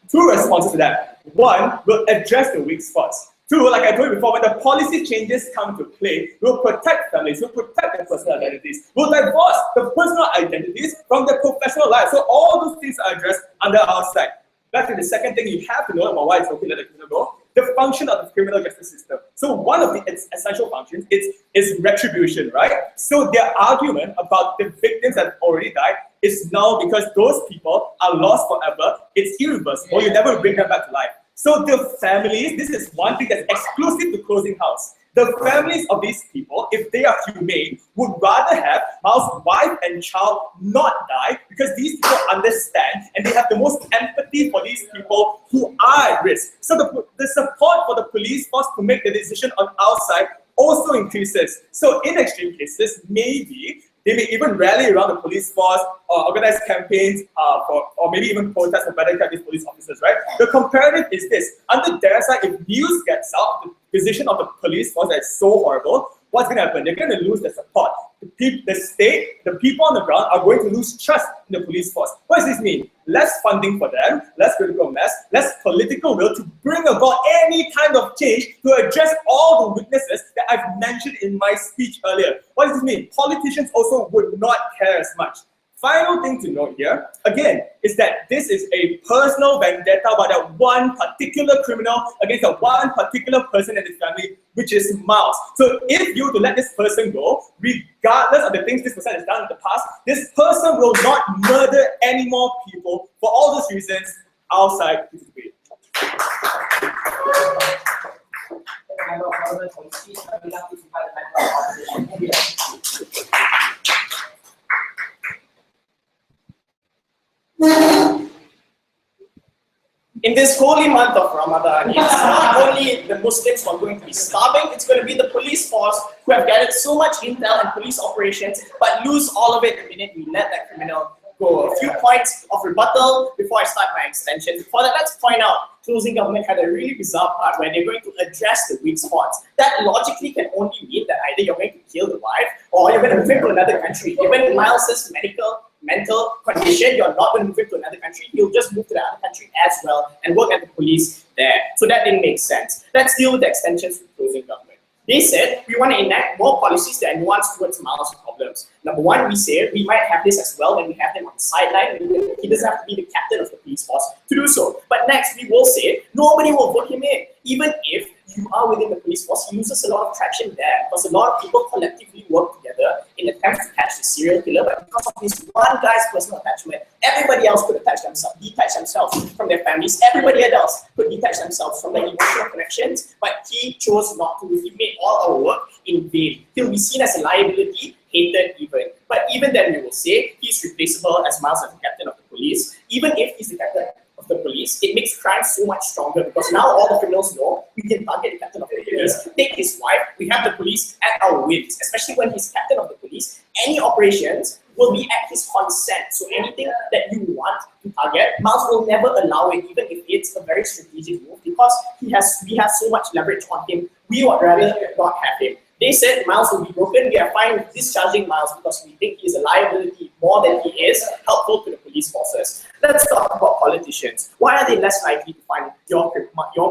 Two responses to that. One, we'll address the weak spots. Two, like I told you before, when the policy changes come to play, we'll protect families, we'll protect their personal identities, we'll divorce the personal identities from their professional life. So all those things are addressed under our side. Back to the second thing you have to know about why it's okay to let the criminal go, the function of the criminal justice system. So one of its essential functions is retribution, right? So their argument about the victims that have already died is now because those people are lost forever. It's irreversible. You never bring them back to life. So the families, this is one thing that's exclusive to Closing House. The families of these people, if they are humane, would rather have Miles' wife and child not die, because these people understand and they have the most empathy for these people who are at risk. So the support for the police force to make the decision on our side also increases. So in extreme cases, maybe they may even rally around the police force or organize campaigns or maybe even protest for better care of these police officers, right? The comparative is this. Under their side, if news gets out, the position of the police force that is so horrible, what's going to happen? They're going to lose their support. The state, the people on the ground are going to lose trust in the police force. What does this mean? Less funding for them, less critical mass, less political will to bring about any kind of change to address all the weaknesses that I've mentioned in my speech earlier. What does this mean? Politicians also would not care as much. Final thing to note here, again, is that this is a personal vendetta by that one particular criminal against that one particular person and his family, which is Miles. So if you were to let this person go, regardless of the things this person has done in the past, this person will not murder any more people for all those reasons outside this debate. In this holy month of Ramadan, it's not only the Muslims who are going to be starving, it's going to be the police force who have gathered so much intel and police operations, but lose all of it the minute we let that criminal go. A few points of rebuttal before I start my extension. Before that, let's point out, closing government had a really bizarre part where they're going to address the weak spots. That logically can only mean that either you're going to kill the wife or you're going to move him to another country. Given Miles's mental condition, you're not going to move him to another country. He'll just move to the other country as well and work at the police there. So that didn't make sense. Let's deal with the extensions to closing government. They said we want to enact more policies that are nuanced towards Miles' problems. Number one, we say we might have this as well when we have him on the sideline. He doesn't have to be the captain of the police force to do so. But next, we will say nobody will vote him in. Even if you are within the police force, he loses a lot of traction there because a lot of people collectively work together in attempts to catch the serial killer. But because of this one guy's personal attachment, everybody else could detach themselves from their families. Everybody else could detach themselves from their emotional connections, but he chose not to. He made all our work in vain. He'll be seen as a liability, hated even. But even then, we will say he's replaceable as Miles as the captain of the police. Even if he's the captain of the police, it makes crime so much stronger because now all the criminals know we can target the captain of the police, take his wife, we have the police at our whims, especially when he's captain of the police. Any operations will be at his consent. So anything that you want to target, Miles will never allow it, even if it's a very strategic move, because we have so much leverage on him. We would rather not have him. They said Miles will be broken. We are fine with discharging Miles because we think he's a liability more than he is helpful to the police forces. Let's talk about politicians. Why are they less likely to find your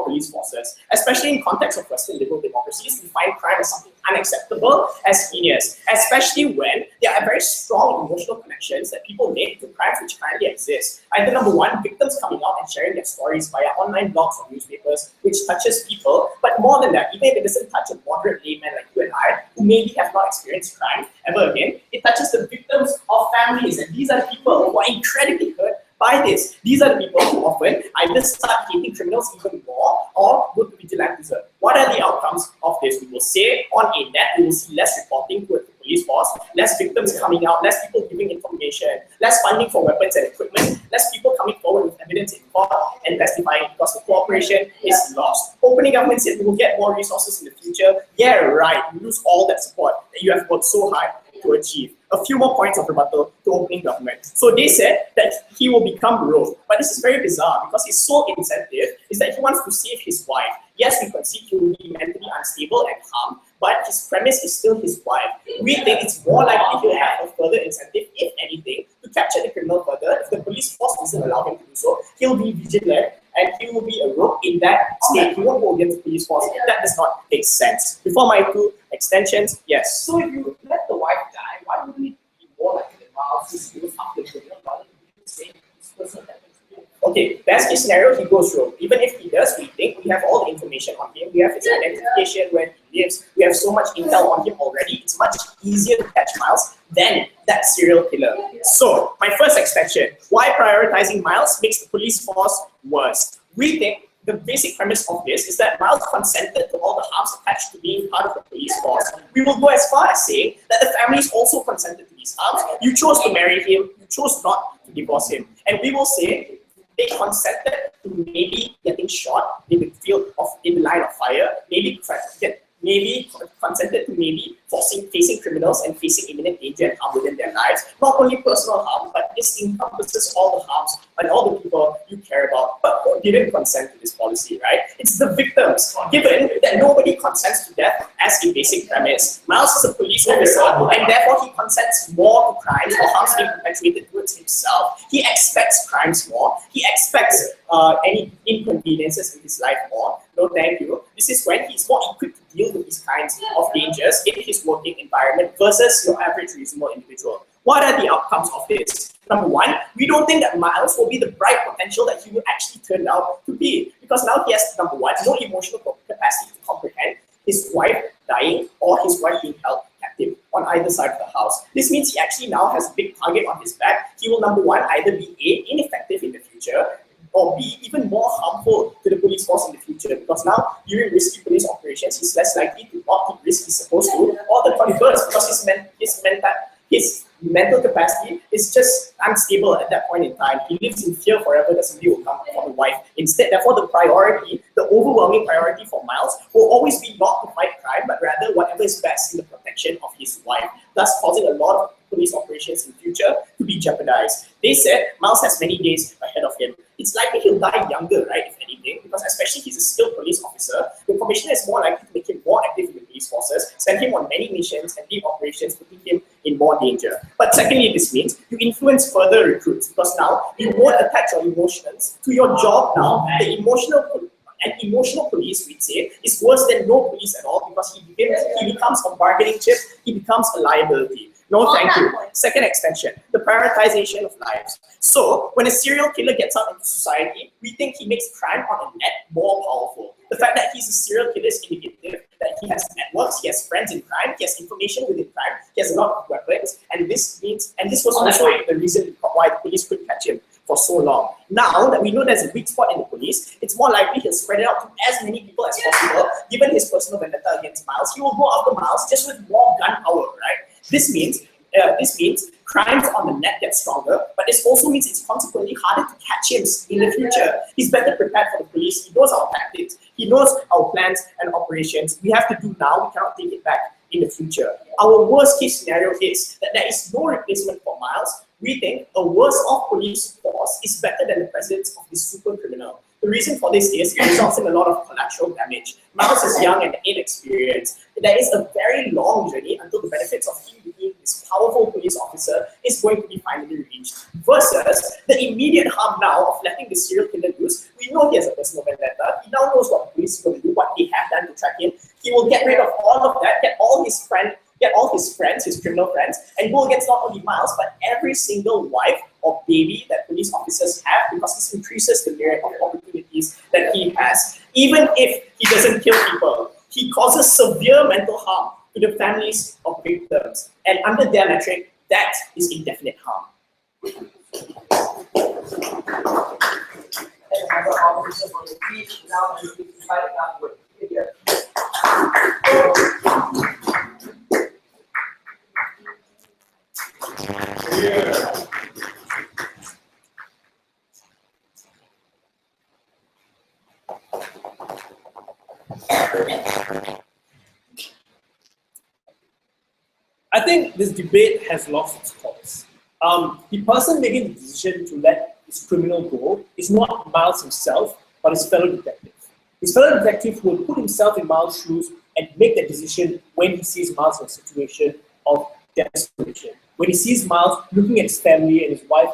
police forces? Especially in context of Western liberal democracies, we find crime as something unacceptable as heinous, especially when there are very strong emotional connections that people make to crimes which currently exist. Either number one, victims coming out and sharing their stories via online blogs or newspapers, which touches people, but more than that, even if it doesn't touch a moderate layman like you and I, who maybe have not experienced crime ever again, it touches the victims of families, and these are the people who are incredibly hurt by this. These are the people who often either start hating criminals even more or go to vigilantism. What are the outcomes of this? We will say on a net, we will see less reporting towards the police force, less victims coming out, less people giving information, less funding for weapons and equipment, less people coming forward with evidence in court and testifying because the cooperation is lost. Opening government said we will get more resources in the future. Yeah, right. You lose all that support that you have worked so hard to achieve. A few more points of rebuttal to opening government. So they said that he will become rogue, but this is very bizarre because his sole incentive is that he wants to save his wife. Yes, we concede he will be mentally unstable and harmed, but his premise is still his wife. We think it's more likely he'll have a further incentive, if anything, to capture the criminal further. If the police force doesn't allow him to do so, he'll be vigilant and he will be a rogue in that state. He won't go against the police force. That does not make sense. Before my two extensions, yes. So if you let the wife die, why wouldn't it be more likely that Miles is goes after the criminal rather than saying this person happens to be? Okay, best case scenario, he goes rogue. Even if he does, we think we have all the information on him. We have his identification, where he lives. We have so much intel on him already. It's much easier to catch Miles than that serial killer. So, my first extension, why prioritizing Miles makes the police force worse. We think the basic premise of this is that Miles consented to all the harms attached to being part of the police force. We will go as far as saying that the families also consented to these harms. You chose to marry him, you chose not to divorce him. And we will say they consented to maybe getting shot in the field of, in the line of fire, maybe consented to maybe facing criminals and facing imminent danger and harm within their lives. Not only personal harm, but this encompasses all the harms and all the people you care about. But who didn't consent to this policy, right? It's the victims. Given that nobody consents to death as a basic premise, Miles is a police officer and therefore he consents more to crimes or harms being perpetuated towards himself. He expects crimes more. He expects any inconveniences in his life more. No, thank you. This is when he's more equipped to deal with these kinds of dangers in his working environment versus your average reasonable individual. What are the outcomes of this? Number one, we don't think that Miles will be the bright potential that he will actually turn out to be, because now he has, number one, no emotional capacity to comprehend his wife dying or his wife being held captive on either side of the house. This means he actually now has a big target on his back. He will, number one, either be A, ineffective in the future, or be even more harmful to the police force in the future, because now during risky police operations, he's less likely to not take risks he's supposed to, or the converse, because his mental capacity is just unstable at that point in time. He lives in fear forever that somebody will come for the wife. Instead, therefore, the priority, the overwhelming priority for Miles will always be not to fight crime, but rather whatever is best in the protection of his wife, thus causing a lot of police operations in future to be jeopardized. They said Miles has many days ahead of him. It's likely he'll die younger, right, if anything, because especially he's a skilled police officer. The commissioner is more likely to make him more active in the police forces, send him on many missions and lead operations, putting him in more danger. But secondly, this means you influence further recruits, because now you won't attach your emotions to your job now. The emotional police, we'd say, is worse than no police at all, because he becomes a bargaining chip, he becomes a liability. No, thank you. Second extension, the prioritization of lives. So, when a serial killer gets out into society, we think he makes crime on a net more powerful. The fact that he's a serial killer is indicative that he has networks, he has friends in crime, he has information within crime, he has a lot of weapons, and this was also the reason why the police couldn't catch him for so long. Now that we know there's a weak spot in the police, it's more likely he'll spread it out to as many people as possible. Given his personal vendetta against Miles, he will go after Miles just with more gun power, right? This means crimes on the net get stronger, but this also means it's consequently harder to catch him in the future. He's better prepared for the police. He knows our tactics. He knows our plans and operations. We have to do now. We cannot take it back in the future. Our worst case scenario is that there is no replacement for Miles. We think a worse off police force is better than the presence of this super criminal. The reason for this is it results in a lot of collateral damage. Miles is young and inexperienced. There is a very long journey until the benefits of him being this powerful police officer is going to be finally reached. Versus the immediate harm now of letting the serial killer loose. We know he has a personal vendetta. He now knows what the police are going to do, what they have done to track him. He will get rid of all of that, get all his friends, his criminal friends, and go against not only Miles, but every single wife or baby that police officers have, because this increases the myriad of opportunities that he has. Even if he doesn't kill people, he causes severe mental harm to the families of victims. And under their metric, that is indefinite harm. I think this debate has lost its course. The person making the decision to let his criminal go is not Miles himself, but his fellow detective. His fellow detective will put himself in Miles' shoes and make that decision when he sees Miles in a situation of desperation. When he sees Miles looking at his family and his wife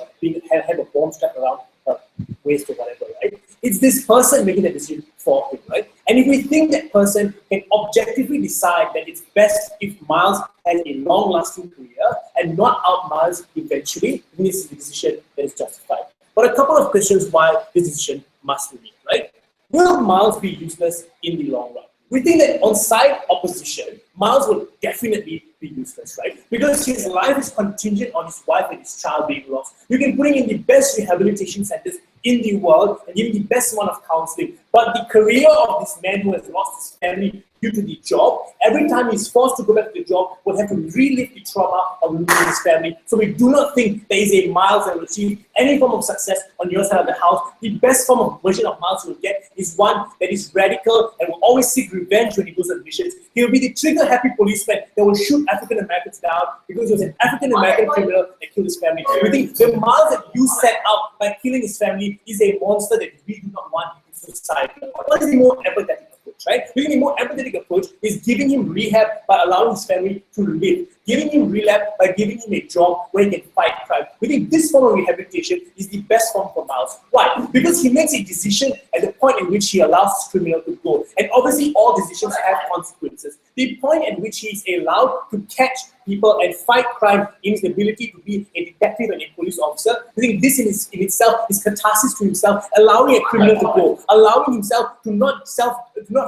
have a bomb strapped around her waist or whatever, right? It's this person making the decision for him, right? And if we think that person can objectively decide that it's best if Miles has a long-lasting career and not out Miles eventually, then this is the decision that is justified. But a couple of questions why this decision must be made, right? Will Miles be useless in the long run? We think that on side opposition, Miles will definitely be useless, right? Because his life is contingent on his wife and his child being lost. You can put him in the best rehabilitation centers in the world and give him the best amount of counseling. But the career of this man who has lost his family due to the job, every time he's forced to go back to the job, will have to relive the trauma of losing his family. So we do not think there is a Miles that will achieve any form of success on your side of the house. The best form of version of Miles he will get is one that is radical and will always seek revenge when he goes on missions. He will be the trigger-happy policeman that will shoot African Americans down because he was an African American criminal that killed his family. We think the Miles that you set out by killing his family is a monster that we do not want in society. What is the more empathetic approach, right? Maybe the more empathetic approach is giving him rehab by allowing his family to live. Giving him rehab by giving him a job where he can fight crime. We think this form of rehabilitation is the best form for Miles. Why? Because he makes a decision at the point in which he allows his criminal to go. And obviously all decisions have consequences. The point at which he is allowed to catch people and fight crime in his ability to be a detective and a police officer, I think this in itself is catharsis to himself, allowing a criminal to go, allowing himself to not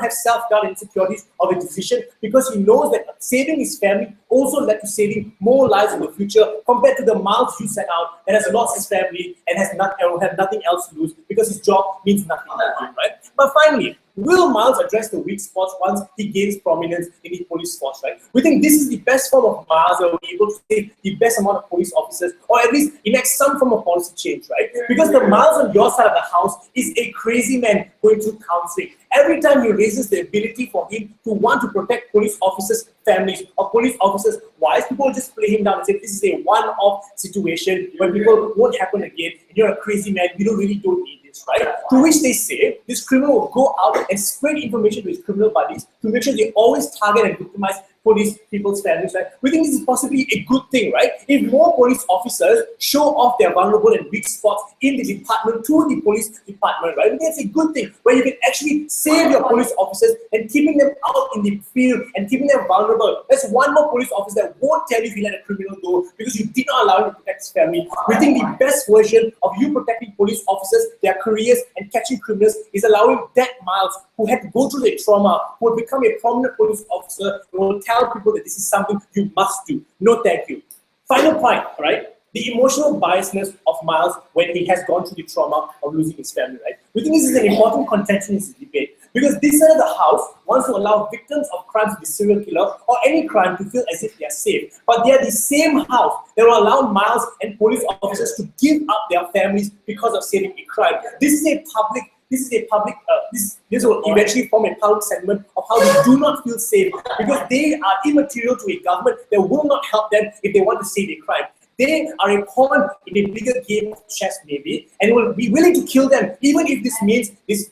have self-doubt and insecurities of a decision, because he knows that saving his family also led to saving more lives in the future compared to the Miles you set out and has lost his family and has nothing else to lose because his job means nothing to him, right? But finally, Will Miles address the weak spots once he gains prominence in the police force, right? We think this is the best form of Miles that will be able to save the best amount of police officers, or at least enact some form of policy change, right? Because the Miles on your side of the house is a crazy man going through counseling. Every time he raises the ability for him to want to protect police officers' families or police officers' wives, people will just play him down and say, this is a one-off situation where people won't happen again, and you're a crazy man, you don't need this, right? To which they say, this criminal will go out and spread information to his criminal buddies to make sure they always target and victimize police people's families, right? We think this is possibly a good thing, right? If more police officers show off their vulnerable and weak spots in the department to the police department, right? We think it's a good thing where you can actually save your police officers and keeping them out in the field and keeping them vulnerable. There's one more police officer that won't tell you if you let a criminal go because you did not allow him to protect his family. We think the best version of you protecting police officers, their careers, and catching criminals is allowing that Miles, who had to go through the trauma, who would become a prominent police officer, who will tell people that this is something you must do. No, thank you. Final point, right? The emotional biasness of Miles when he has gone through the trauma of losing his family, right? We think this is an important contention in this debate because this side of the house wants to allow victims of crimes of the serial killer or any crime to feel as if they are safe. But they are the same house that will allow Miles and police officers to give up their families because of saving a crime. This will eventually form a public segment of how they do not feel safe because they are immaterial to a government that will not help them if they want to save a crime. They are a pawn in a bigger game of chess, maybe, and will be willing to kill them, even if this means this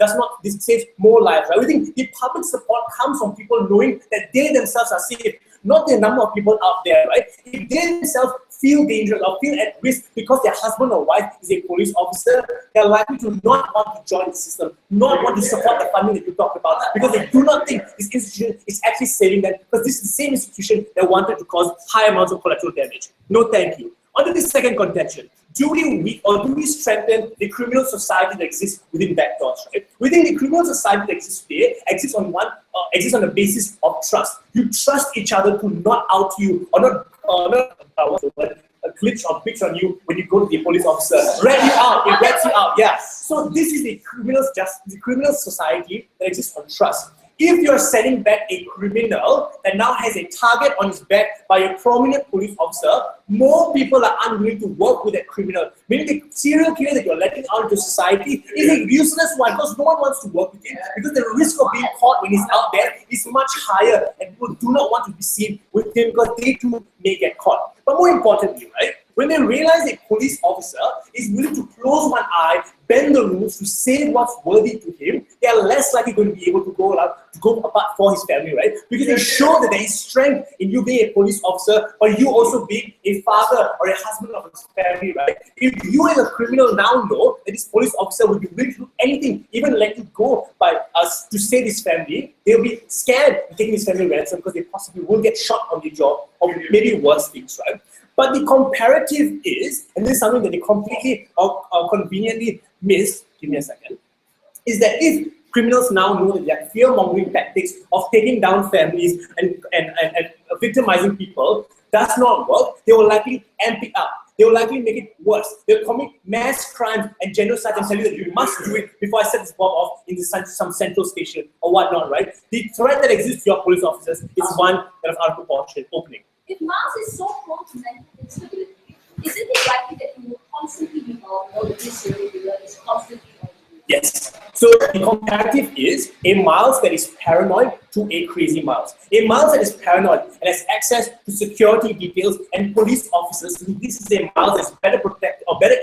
saves more lives. Right? We think the public support comes from people knowing that they themselves are safe, not the number of people out there, right? If they themselves feel dangerous or feel at risk because their husband or wife is a police officer, they're likely to not want to join the system, not want to support the funding that you talked about, because they do not think this institution is actually saving them, because this is the same institution that wanted to cause high amounts of collateral damage. No, thank you. On to the second contention. Do we strengthen the criminal society that exists within backdoors, right? We think the criminal society that exists today exists on the basis of trust. You trust each other to not out you or not glitch or bitch on you when you go to the police officer. Rat you out, it rats you out, yeah. So this is the criminal society that exists on trust. If you're sending back a criminal that now has a target on his back by a prominent police officer, more people are unwilling to work with that criminal. Meaning the serial killer that you're letting out into society is a useless one because no one wants to work with him because the risk of being caught when he's out there is much higher and people do not want to be seen with him because they too may get caught. But more importantly, right, when they realize a police officer is willing to close one eye, bend the rules to save what's worthy to him, they are less likely going to be able to go apart for his family, right? Because they show that there is strength in you being a police officer, but you also being a father or a husband of his family, right? If you as a criminal now know that this police officer will be willing to do anything, even let you go by us to save his family, they'll be scared of taking his family ransom because they possibly will get shot on the job or maybe worse things, right? But the comparative is, and this is something that they completely or conveniently missed, give me a second, is that if criminals now know that their fear-mongering tactics of taking down families and victimizing people does not work, they will likely amp it up. They will likely make it worse. They'll commit mass crimes and genocide and tell you that you must do it before I set this bomb off in some central station or whatnot, right? The threat that exists to your police officers is one that is out of proportion. Opening. If Miles is so prone to mental instability, isn't it likely that he will constantly be involved or that this serial killer is constantly involved? Yes. So the comparative is a Miles that is paranoid to a crazy Miles. A Miles that is paranoid and has access to security details and police officers. This is a Miles that's better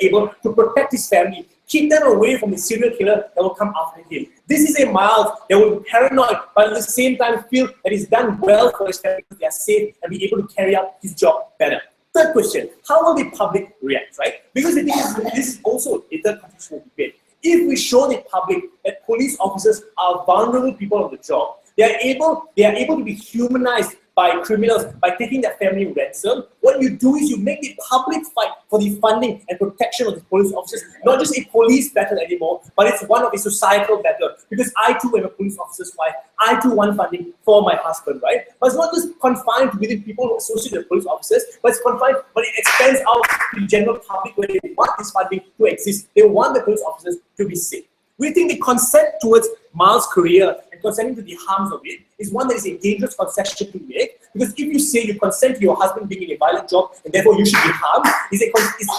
able to protect his family, keep them away from the serial killer that will come after him. This is a Miles that will be paranoid, but at the same time feel that he's done well for his family because they are safe and be able to carry out his job better. Third question, how will the public react, right? Because the thing is, this is also a third constitutional debate. If we show the public that police officers are vulnerable people on the job, they are able to be humanized by criminals by taking their family ransom, what you do is you make the public fight for the funding and protection of the police officers, not just a police battle anymore, but it's one of a societal battle. Because I too am a police officer's wife, I too want funding for my husband, right? But it's not just confined within people who associate with police officers, but it extends out to the general public where they want this funding to exist. They want the police officers to be safe. We think the consent towards Miles' career and consenting to the harms of it is one that is a dangerous concession to make, because if you say you consent to your husband being in a violent job and therefore you should be harmed, is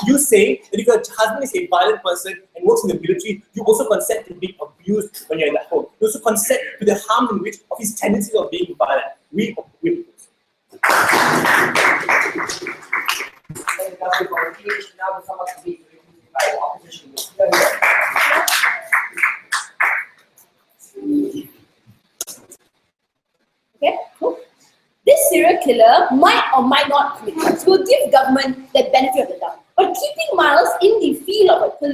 you saying that if your husband is a violent person and works in the military, you also consent to being abused when you're in the home. You also consent to the harm in which of his tendencies of being violent. We oppose. Now some of the by opposition. Okay, cool. This serial killer might or might not commit crimes. We'll give government the benefit of the doubt. But keeping Miles in the field of the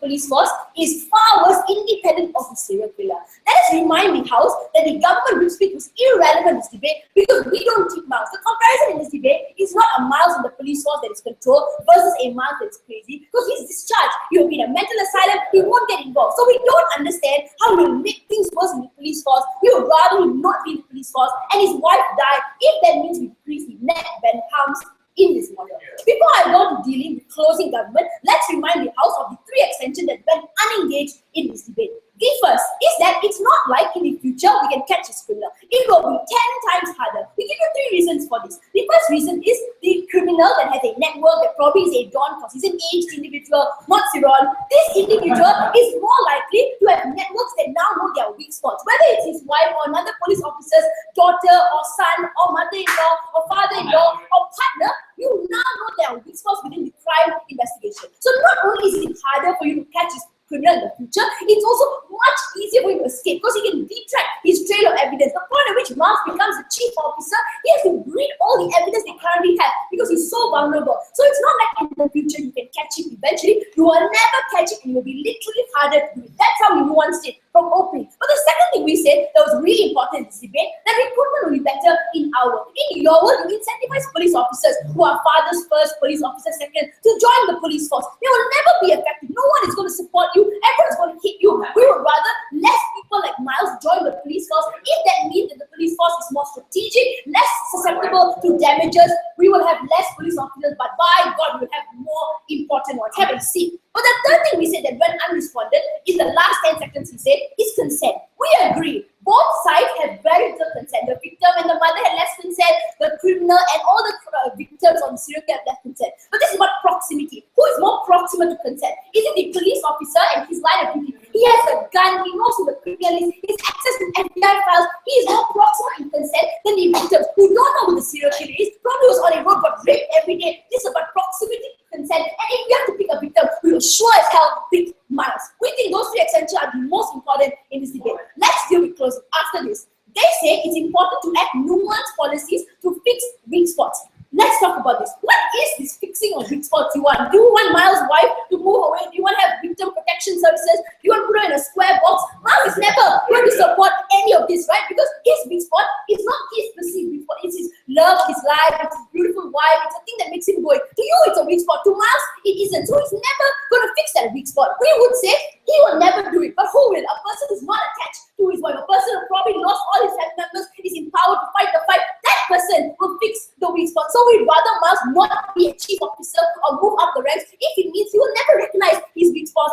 police force is far worse, independent of the serial killer. Let us remind the House that the government which speak was irrelevant in this debate because we don't keep Miles. The comparison in this debate is not a Miles in the police force that is controlled versus a Miles that is crazy, because he's discharged. You have been a mental asylum, he won't get involved. So we don't understand how we make things worse in the police force. We would rather him not be in the police force and his wife die if that means we decrease the net harms in this model. Before I go to dealing with closing government, let's remind the House of the 3 extensions that went unengaged in this debate. The first is that it's not like in the future we can catch a criminal. It will be 10 times harder. We give you 3 reasons for this. The first reason is the criminal that has a network that probably is a Don because he's an aged individual, not Cyril. This individual is more likely to have networks that now know their weak spots. Whether it's his wife or another police officer's daughter or son or mother-in-law or father-in-law or partner, you now know their weak spots within the crime investigation. So not only is it harder for you to catch his criminal in the future, it's also much easier for him to escape because he can detract his trail of evidence. The point at which Miles becomes a chief officer, he has to read all the evidence they currently have because he's so vulnerable. So it's not like in the future you can catch him eventually. You will never catch him and it will be literally harder to do it. That's how we nuanced it from opening. But the second thing we said that was really important in this debate, that recruitment will be better in our world. In your world, you incentivize police officers who are fathers first, police officers second, to join the police force. They will never be effective. No one is going to support you. Everyone's going to hit you. We would rather less people like Miles join the police force. If that means that the police force is more strategic, less susceptible to damages, we will have less police officers, but by God, we will have more important ones. Have a seat. But the third thing we said that went unresponded is the last 10 seconds we said is consent. We agree. Both sides have very little consent. The victim and the mother had less consent. The criminal and all the victims on the serial killer have less consent. But this is about proximity. Who is more proximate to consent? Is it the police officer and his line of duty? He has a gun. He knows who the criminal is. He has access to FBI files. He is more proximate in consent than the victims who don't know who the serial killer is. Probably was on a road but raped every day. This is about proximity to consent. And if we have to pick a victim, we will sure as hell pick Miles. We think those 3 extensions are the most important in this debate. Let's deal with closing after this. They say it's important to add nuanced policies to fix weak spots. Let's talk about this. What is this fixing of weak spots you want? Do you want Miles' wife to move away? Do you want to have victim protection services? Do you want to put her in a square box? Miles is never going to support any of this, right? Because his weak spot is not his perceived weak spot. It's his love, his life, it's his beautiful wife. It's a thing that makes him going. To you, it's a weak spot. To Miles, it isn't. So he's never going to fix that weak spot. We would say he will never do it. But who will? A person who's not attached to his wife. A person who probably lost all his family members, is empowered to fight the fight. That person will fix the weak spot. So we'd rather Miles not be a chief officer or move up the ranks if it means he will never recognize his weak spot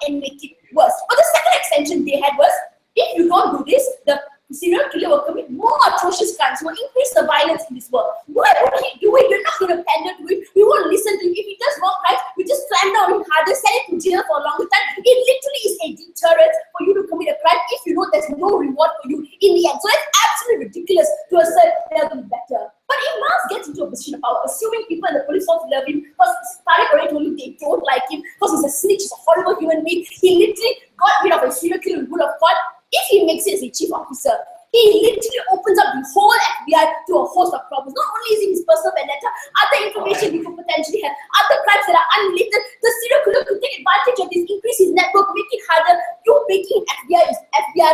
and make it worse. But the second extension they had was, if you don't do this, the serial killer will commit more atrocious crimes, will increase the violence in this world. Why would he do it? You're not going to pander to it. We won't listen to him. If he does more crimes, we just clamp down on him harder, send him to jail for a longer time. It literally is a deterrent for you to commit a crime if you know there's no reward for you in the end. So it's absolutely ridiculous to assert they'll be better. But if Miles gets into a position of power, assuming people in the police force love him, because Tariq already told you they don't like him, because he's a snitch, he's a horrible human being, he literally got rid of a serial killer we would have caught. If he makes it as a chief officer, he literally opens up the whole FBI to a host of problems. Not only is it his personal vendetta, other information he could potentially have, other crimes that are unrelated. The serial killer could take advantage of this, increase his network, make it harder. You making FBI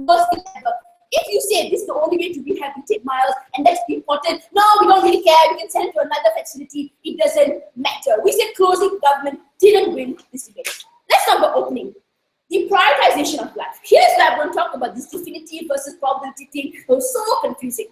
worst thing ever. If you say this is the only way to rehabilitate Miles and that's important, no, we don't really care, we can send him to another facility, it doesn't matter. We said closing government didn't win this debate. Let's talk about opening. The prioritization of life. Here's where I'm going to talk about this definitive versus probability thing. It was so confusing.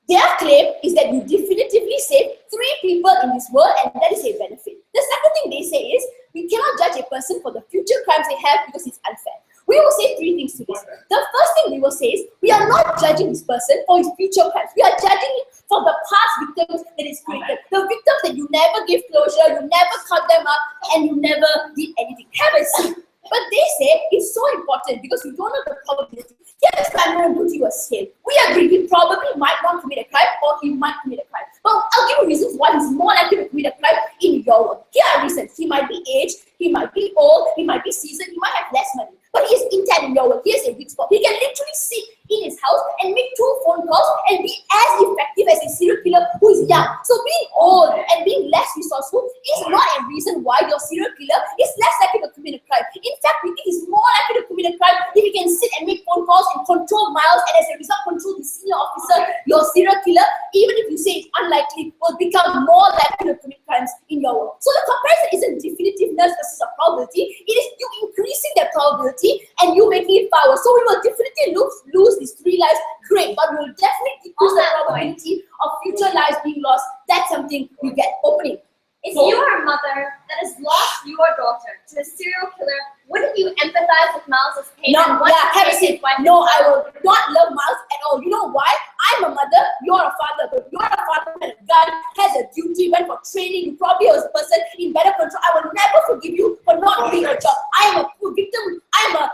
Their claim is that you definitively save 3 people in this world and that is a benefit. The second thing they say is we cannot judge a person for the future crimes they have because it's unfair. we will say three things to this. The first thing we will say is, we are not judging this person for his future crimes. We are judging him for the past victims that he's created. The victims that you never give closure, you never cut them up, and you never did anything. Have a seat. But they say it's so important because you don't know the probability. Yes, I'm going to put you a scale. We agree he probably might not commit a crime or he might commit a crime. But I'll give you reasons why he's more likely to commit a crime in your world. Here are reasons. He might be aged, he might be old, he might be seasoned, he might have less money. But he is intent in your world. He has a weak spot. He can literally sit in his house and make 2 phone calls and be as effective as a serial killer who is young. So being old and being less resourceful is not a reason why your serial killer is less likely to commit a crime. In fact, we think he's more likely to commit a crime if he can sit and make phone calls and control miles, and as a result control the senior officer. Your serial killer, even if you say it's unlikely, will become more likely to commit crimes in your world. So the comparison isn't definitiveness versus a probability. It is you increasing that probability and you making it power. So we will definitely lose these 3 lives, great, but we will definitely decrease the probability of future lives being lost. That's something we get opening. If you are a mother that has lost your daughter to a serial killer, wouldn't you empathize with Miles' pain? No, and what yeah, have a he seat. faced No, I will not love Miles at all. You know why? I'm a mother, you're a father, but you're a father and a gun, has a duty, went for training, you probably was a person in better control. I will never forgive you for not doing your job. I am a victim, I'm a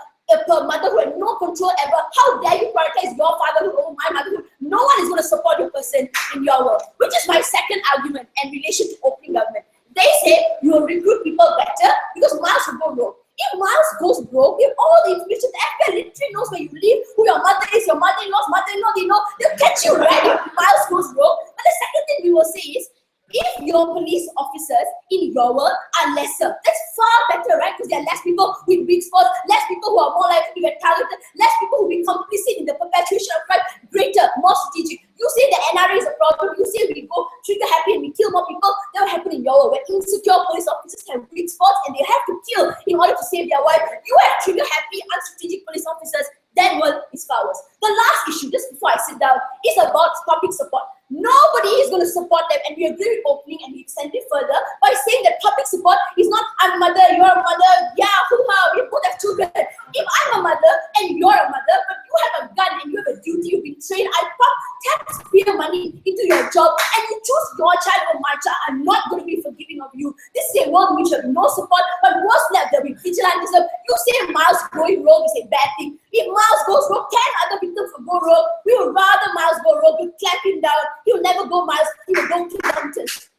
mother who had no control ever. How dare you prioritize your fatherhood over my motherhood? No one is going to support your person in your world, which is my second argument in relation to opening government. They say you will recruit people better because Miles will go rogue. If Miles goes rogue, if all the information, the FBI literally knows where you live, who your mother is, your mother-in-law's mother-in-law, they know, they'll catch you, right? If Miles goes rogue. But the second thing we will say is, if your police officers in your world are lesser, that's far better, right? Because there are less people with big spots, less people who are more likely to get targeted, less people who will be complicit in the perpetration of crime, greater, more strategic. You say the NRA is a problem, you say we go trigger happy and we kill more people, that will happen in your world, where insecure police officers have weak spots and they have to kill in order to save their wife. You have trigger happy, unstrategic police officers, that world is far worse. The last issue, just before I sit down, is about public support. Nobody is going to support them, and we agree with opening and we extend it further by saying that public support is not I'm a mother, you're a mother, yeah, hoo-ha, we both have children. If I'm a mother and you're a mother, but you have a gun and you have a duty, you've been trained, I pump taxpayer money into your job and you choose your child over my child, I'm not going to be forgiving of you. This is a world in which you have no support, but worse left, there will be vigilantism. You say Miles going rogue is a bad thing. If Miles goes rogue, 10 other victims will go rogue. We would rather Miles go rogue, we clap him down. He will never go Miles, he will go to mountains.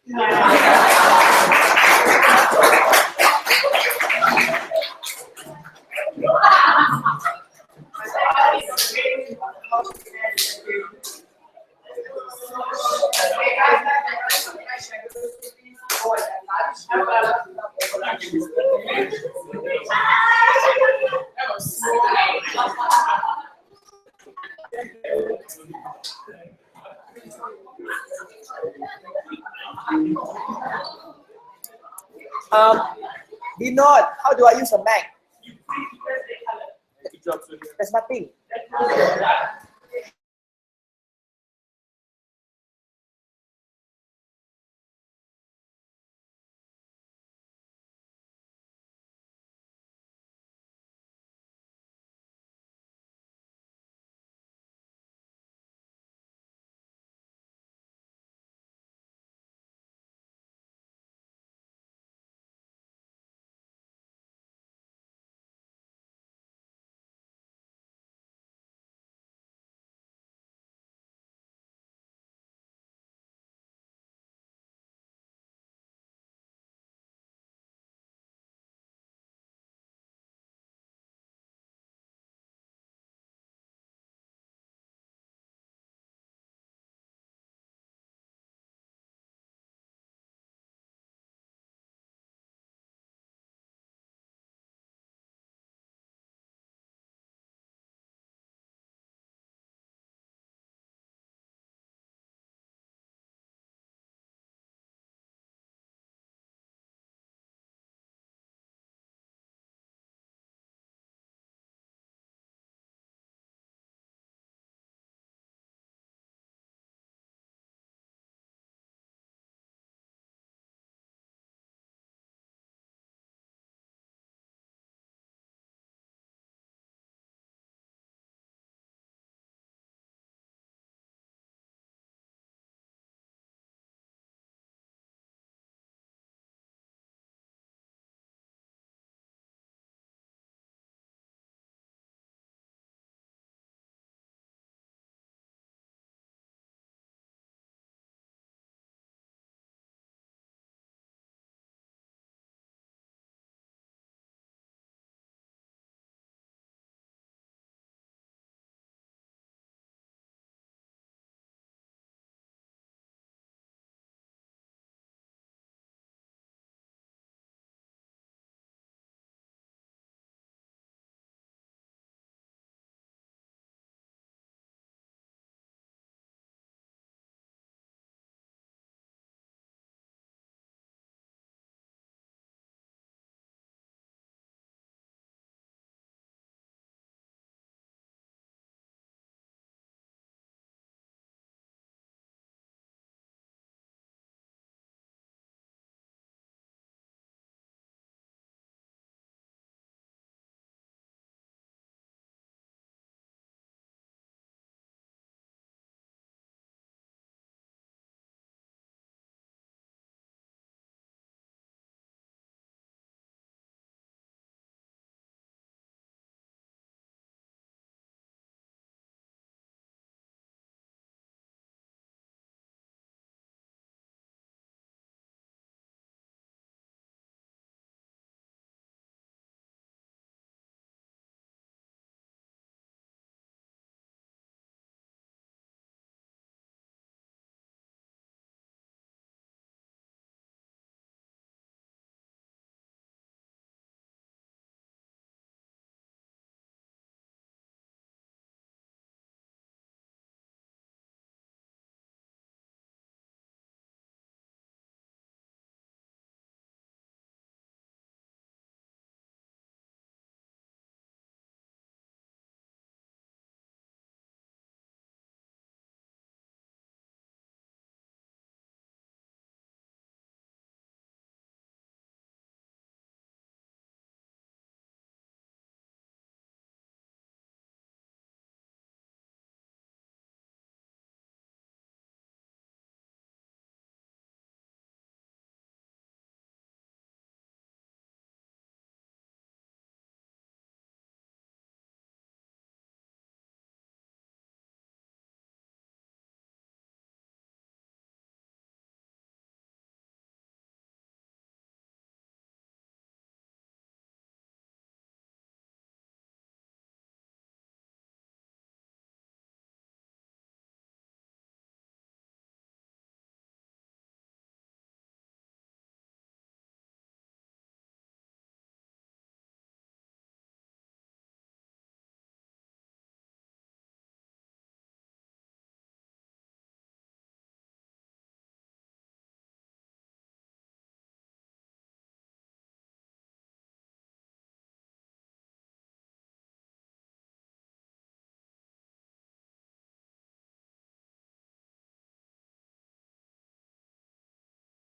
Vinod, how do I use a Mac? There's nothing.